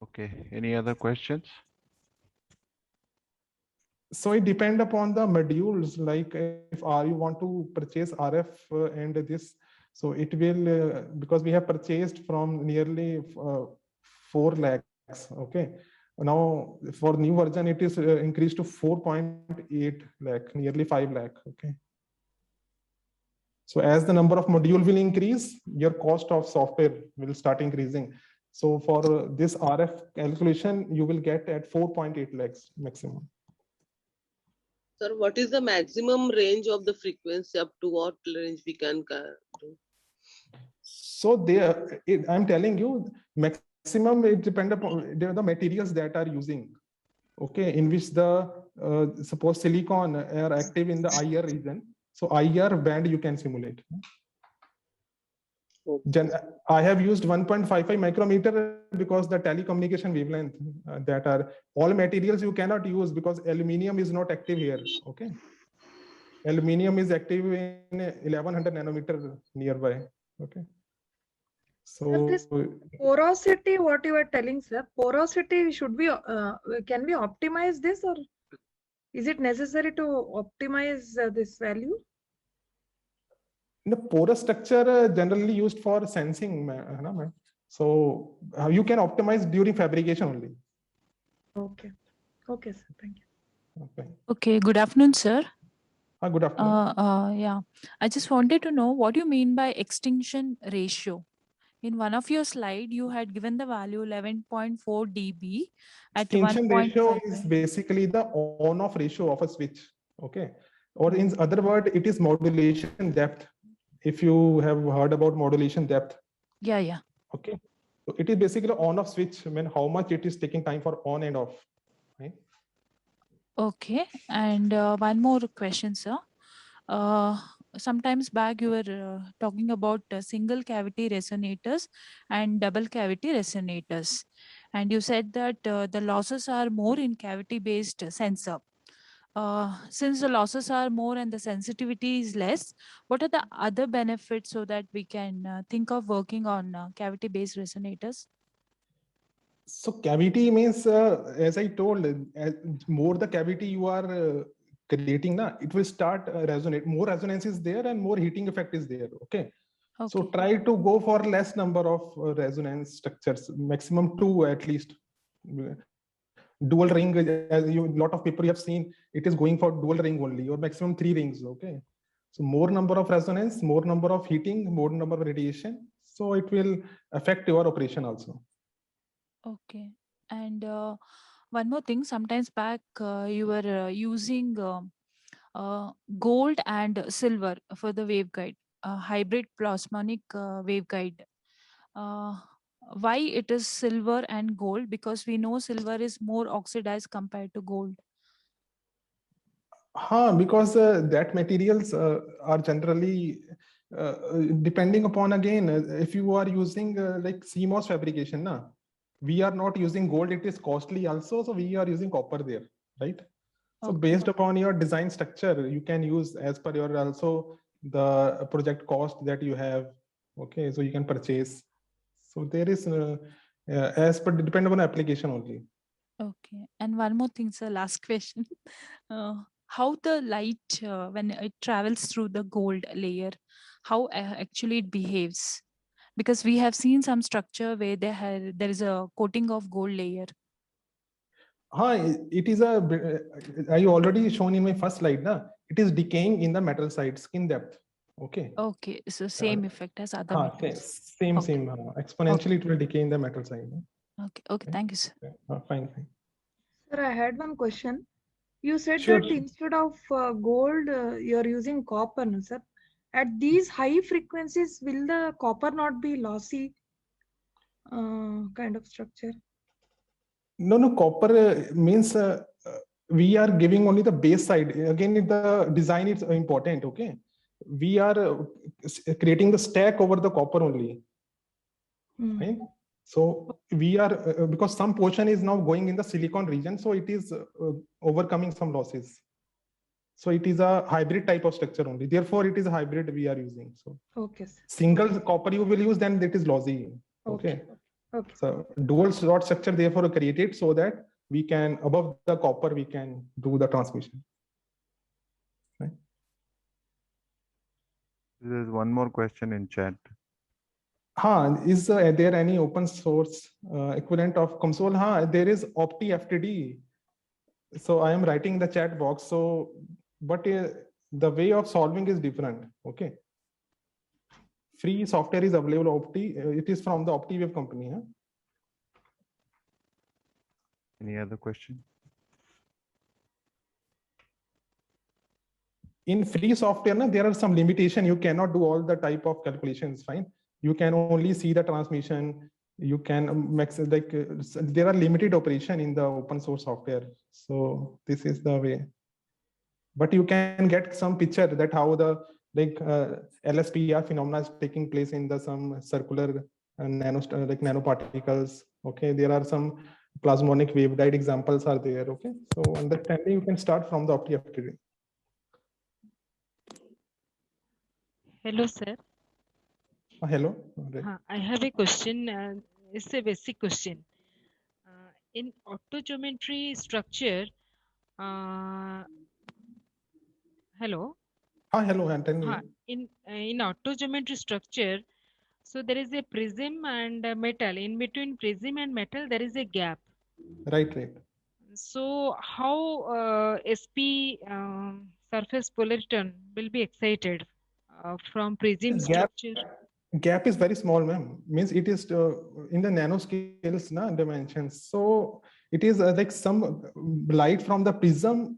Speaker 1: Okay, any other questions?
Speaker 2: So it depends upon the modules, like if you want to purchase RF and this, so it will, because we have purchased from nearly 4 lakhs. Okay, now for new version it is increased to 4.8 lakh, nearly 5 lakh. Okay, So as the number of module will increase, your cost of software will start increasing. So for this RF calculation, you will get at 4.8 lakhs maximum.
Speaker 4: Sir, what is the maximum range of the frequency? Up to what range we can do?
Speaker 2: So there, I'm telling you, maximum it depends upon the materials that are using. Okay, in which the suppose silicon are active in the IR region. So IR band you can simulate.
Speaker 4: Okay.
Speaker 2: I have used 1.55 micrometer because the telecommunication wavelength that are all materials you cannot use because aluminium is not active here. Okay, aluminium is active in 1100 nanometer nearby. Okay, so
Speaker 3: This porosity, what you are telling, sir, porosity should be, can we optimize this, or is it necessary to optimize this value?
Speaker 2: the porous structure generally used for sensing, so you can optimize during fabrication only.
Speaker 3: Okay. Okay, sir. Thank you.
Speaker 2: Okay.
Speaker 5: Okay, good afternoon, sir.
Speaker 2: Good afternoon.
Speaker 5: Yeah, I just wanted to know what you mean by extinction ratio. In one of your slide, you had given the value 11.4 dB at
Speaker 2: Extinction ratio
Speaker 5: 1.55.
Speaker 2: is basically the on-off ratio of a switch. Okay, or in other word, it is modulation depth. If you have heard about modulation depth.
Speaker 5: Yeah.
Speaker 2: Okay, so it is basically on-off switch. I mean, how much it is taking time for on and off. Right?
Speaker 5: Okay, and one more question, sir. Sometimes back you were talking about single cavity resonators and double cavity resonators, and you said that the losses are more in cavity based sensor. Since the losses are more and the sensitivity is less, what are the other benefits so that we can think of working on cavity based resonators?
Speaker 2: So cavity means, as I told, more the cavity you are creating, it will start resonate. More resonance is there and more heating effect is there. Okay. So try to go for less number of resonance structures, maximum 2 at least. Dual ring, as lot of people you have seen, it is going for dual ring only, or maximum 3 rings. Okay. So more number of resonance, more number of heating, more number of radiation. So it will affect your operation also.
Speaker 5: Okay. And one more thing, sometimes back you were using gold and silver for the waveguide, hybrid plasmonic waveguide. Why it is silver and gold? Because we know silver is more oxidized compared to gold.
Speaker 2: Because that materials are generally depending upon, again, if you are using like CMOS fabrication, we are not using gold, it is costly also, so we are using copper there, right? So based upon your design structure, you can use as per your also the project cost that you have. Okay, so you can purchase. So there is as per depend upon application only.
Speaker 5: Okay, and one more thing, sir, last question. How the light when it travels through the gold layer, how actually it behaves? Because we have seen some structure where there is a coating of gold layer.
Speaker 2: It is I already shown in my first slide, it is decaying in the metal side, skin depth. Okay.
Speaker 5: Okay, so same effect as other metals.
Speaker 2: Same. Exponentially, it will decay in the metal side.
Speaker 5: Okay. Thank you, sir.
Speaker 2: Fine.
Speaker 3: Sir, I had one question. You said
Speaker 2: Sure.
Speaker 3: that instead of gold, you're using copper, no, sir? At these high frequencies, will the copper not be lossy kind of structure?
Speaker 2: No, copper means we are giving only the base side. Again, the design is important. Okay. We are creating the stack over the copper only. Right? So we are, because some portion is now going in the silicon region, so it is overcoming some losses. So it is a hybrid type of structure only. Therefore, it is a hybrid we are using. So
Speaker 3: okay, sir.
Speaker 2: Single copper you will use, then it is lossy. Okay. So dual slot structure therefore created so that we can, above the copper, we can do the transmission. Right?
Speaker 1: There's one more question in chat.
Speaker 2: Is there any open source equivalent of COMSOL? There is OptiFTD. So I am writing the chat box. So, but the way of solving is different. Okay. free software is available. It is from the OptiWave company. Huh?
Speaker 1: Any other question?
Speaker 2: In free software, there are some limitation. You cannot do all the type of calculations. Fine. You can only see the transmission. You can there are limited operation in the open source software. So this is the way. But you can get some picture that how the LSPR phenomena is taking place in the some circular nanoparticles. Okay, there are some plasmonic waveguide examples are there. Okay, so understanding you can start from the OptiFTD.
Speaker 6: Hello, sir.
Speaker 2: Hello. Right.
Speaker 6: I have a question. It's a basic question. In optogeometry structure, hello.
Speaker 2: Hello, Anthony.
Speaker 6: In optogeometry structure, so there is a prism and a metal. In between prism and metal, there is a gap.
Speaker 2: Right, right.
Speaker 6: So how SP surface polariton will be excited from prism structure?
Speaker 2: Gap is very small, ma'am. Means it is in the nanoscales dimensions. So it is like some light from the prism,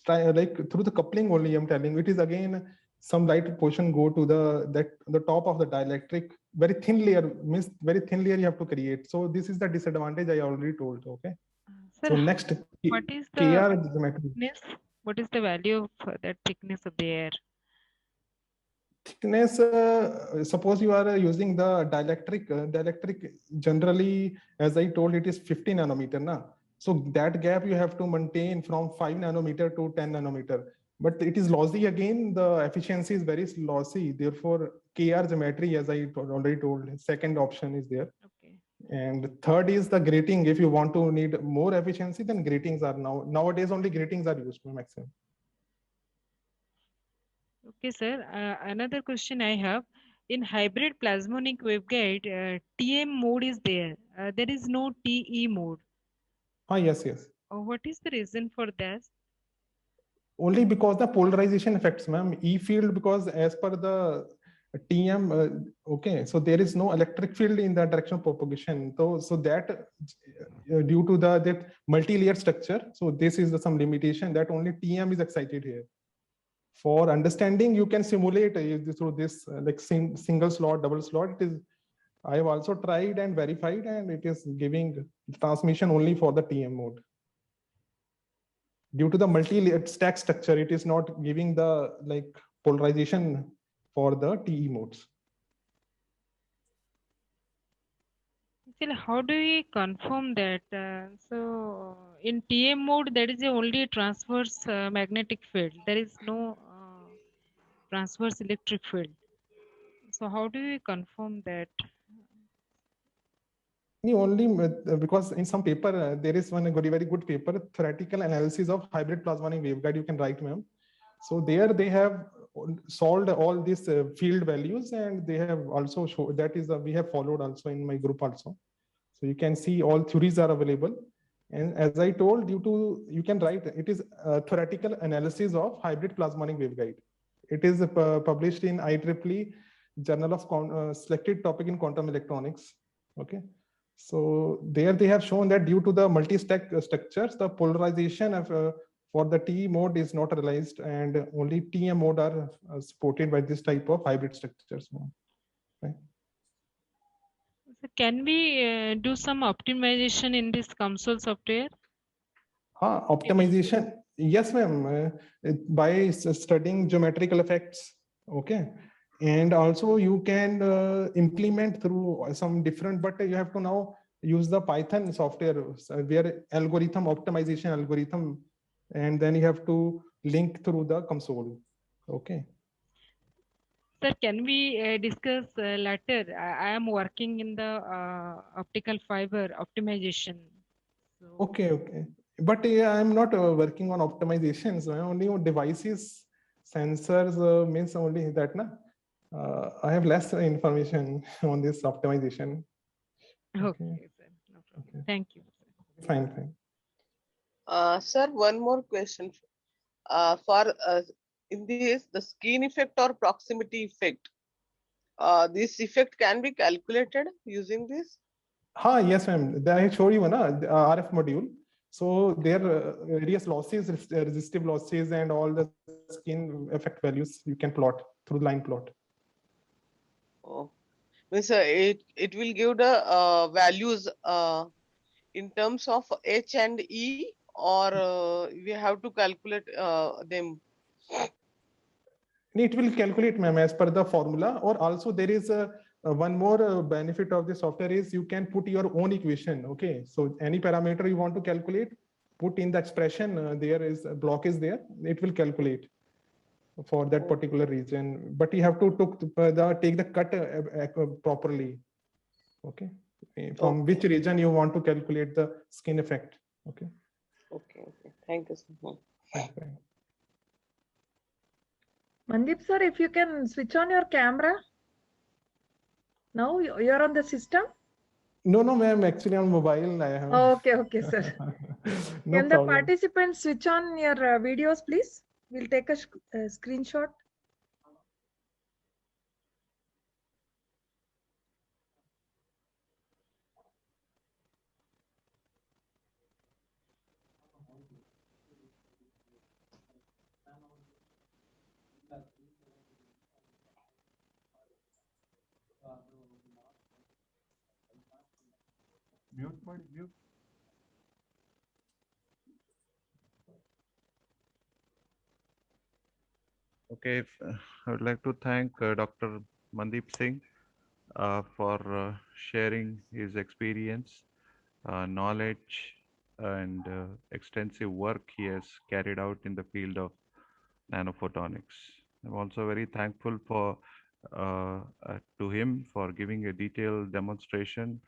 Speaker 2: like through the coupling only. I'm telling you, it is again some light portion go to the top of the dielectric. Very thin layer, means very thin layer you have to create. So this is the disadvantage I already told. Okay.
Speaker 6: Sir,
Speaker 2: so next,
Speaker 6: what is the thickness? What is the value of that thickness of the air?
Speaker 2: Thickness, suppose you are using the dielectric generally, as I told, it is 50 nanometer. So that gap you have to maintain from 5 nanometer to 10 nanometer. But it is lossy again, the efficiency is very lossy. Therefore, KR geometry, as I already told, second option is there.
Speaker 6: Okay.
Speaker 2: And third is the grating. If you want to need more efficiency, then gratings are nowadays only gratings are used maximum.
Speaker 6: Okay, sir. Another question I have. In hybrid plasmonic waveguide, TM mode is there. There is no TE mode.
Speaker 2: Yes.
Speaker 6: What is the reason for that?
Speaker 2: Only because the polarization effects, ma'am. E field, because as per the TM, okay, so there is no electric field in the direction of propagation. So that due to that multi-layer structure, so this is some limitation that only TM is excited here. For understanding, you can simulate through this like single slot, double slot. It is, I have also tried and verified, and it is giving transmission only for the TM mode. Due to the multi-layered stack structure, it is not giving the polarization for the TE modes.
Speaker 6: Still, how do we confirm that? So in TM mode, there is only transverse magnetic field. There is no transverse electric field. So how do we confirm that?
Speaker 2: Only because in some paper, there is one very good paper, theoretical analysis of hybrid plasmonic waveguide, you can write, ma'am. So there they have solved all these field values, and they have also shown that is we have followed also in my group also. So you can see all theories are available. And as I told you you can write, it is a theoretical analysis of hybrid plasmonic waveguide. It is published in IEEE Journal of Selected Topic in Quantum Electronics. Okay. So there they have shown that due to the multi-stack structures, the polarization of for the TE mode is not realized, and only TM mode are supported by this type of hybrid structures. Right?
Speaker 6: So can we do some optimization in this COMSOL software?
Speaker 2: Optimization, yes, ma'am. By studying geometrical effects, okay. And also you can implement through some different, but you have to now use the Python software where algorithm optimization algorithm, and then you have to link through the console. Okay.
Speaker 6: Sir, can we discuss later? I am working in the optical fiber optimization. So,
Speaker 2: okay. But I'm not working on optimizations. Only on devices, sensors means only that, na. I have less information on this optimization.
Speaker 6: Okay, sir. No problem.
Speaker 2: Okay.
Speaker 6: Thank you.
Speaker 2: Fine.
Speaker 4: Sir, one more question. For in this, the skin effect or proximity effect, this effect can be calculated using this?
Speaker 2: Yes, ma'am. I showed you the RF module. So there are various losses, resistive losses, and all the skin effect values you can plot through line plot.
Speaker 4: Oh, means it will give the values in terms of H and E, or we have to calculate them.
Speaker 2: It will calculate, ma'am, as per the formula. Or also there is one more benefit of the software is you can put your own equation. Okay, so any parameter you want to calculate, put in the expression. There is a block is there. It will calculate for that particular region. But you have to take the cut properly. Okay, from which region you want to calculate the skin effect. Okay.
Speaker 4: Okay. Thank you, sir.
Speaker 2: Okay.
Speaker 3: Mandeep sir, if you can switch on your camera. Now you're on the system?
Speaker 2: No, ma'am. Actually, on mobile, I have.
Speaker 3: Okay, sir.
Speaker 2: No
Speaker 3: Can the
Speaker 2: problem.
Speaker 3: participants switch on your videos, please? We'll take a screenshot.
Speaker 1: Mute. Okay, I would like to thank Dr. Mandeep Singh for sharing his experience, knowledge, and extensive work he has carried out in the field of nanophotonics. I'm also very thankful to him for giving a detailed demonstration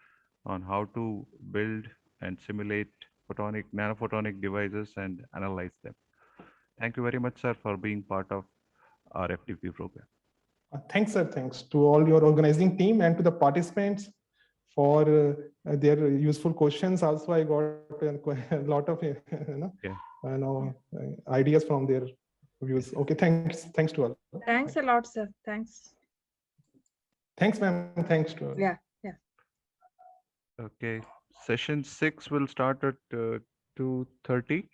Speaker 1: on how to build and simulate nanophotonic devices and analyze them. Thank you very much, sir, for being part of our FTP program.
Speaker 2: Thanks, sir. Thanks to all your organizing team and to the participants for their useful questions. Also, I got a lot of ideas from their views. Okay, thanks to all.
Speaker 3: Thanks a lot, sir. Thanks.
Speaker 2: Thanks, ma'am. Thanks to all.
Speaker 3: Yeah.
Speaker 1: Okay, session 6 will start at 2:30.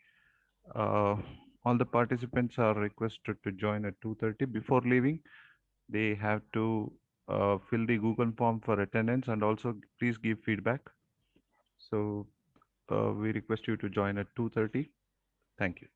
Speaker 1: All the participants are requested to join at 2:30. Before leaving, they have to fill the Google form for attendance, and also please give feedback. So we request you to join at 2:30. Thank you.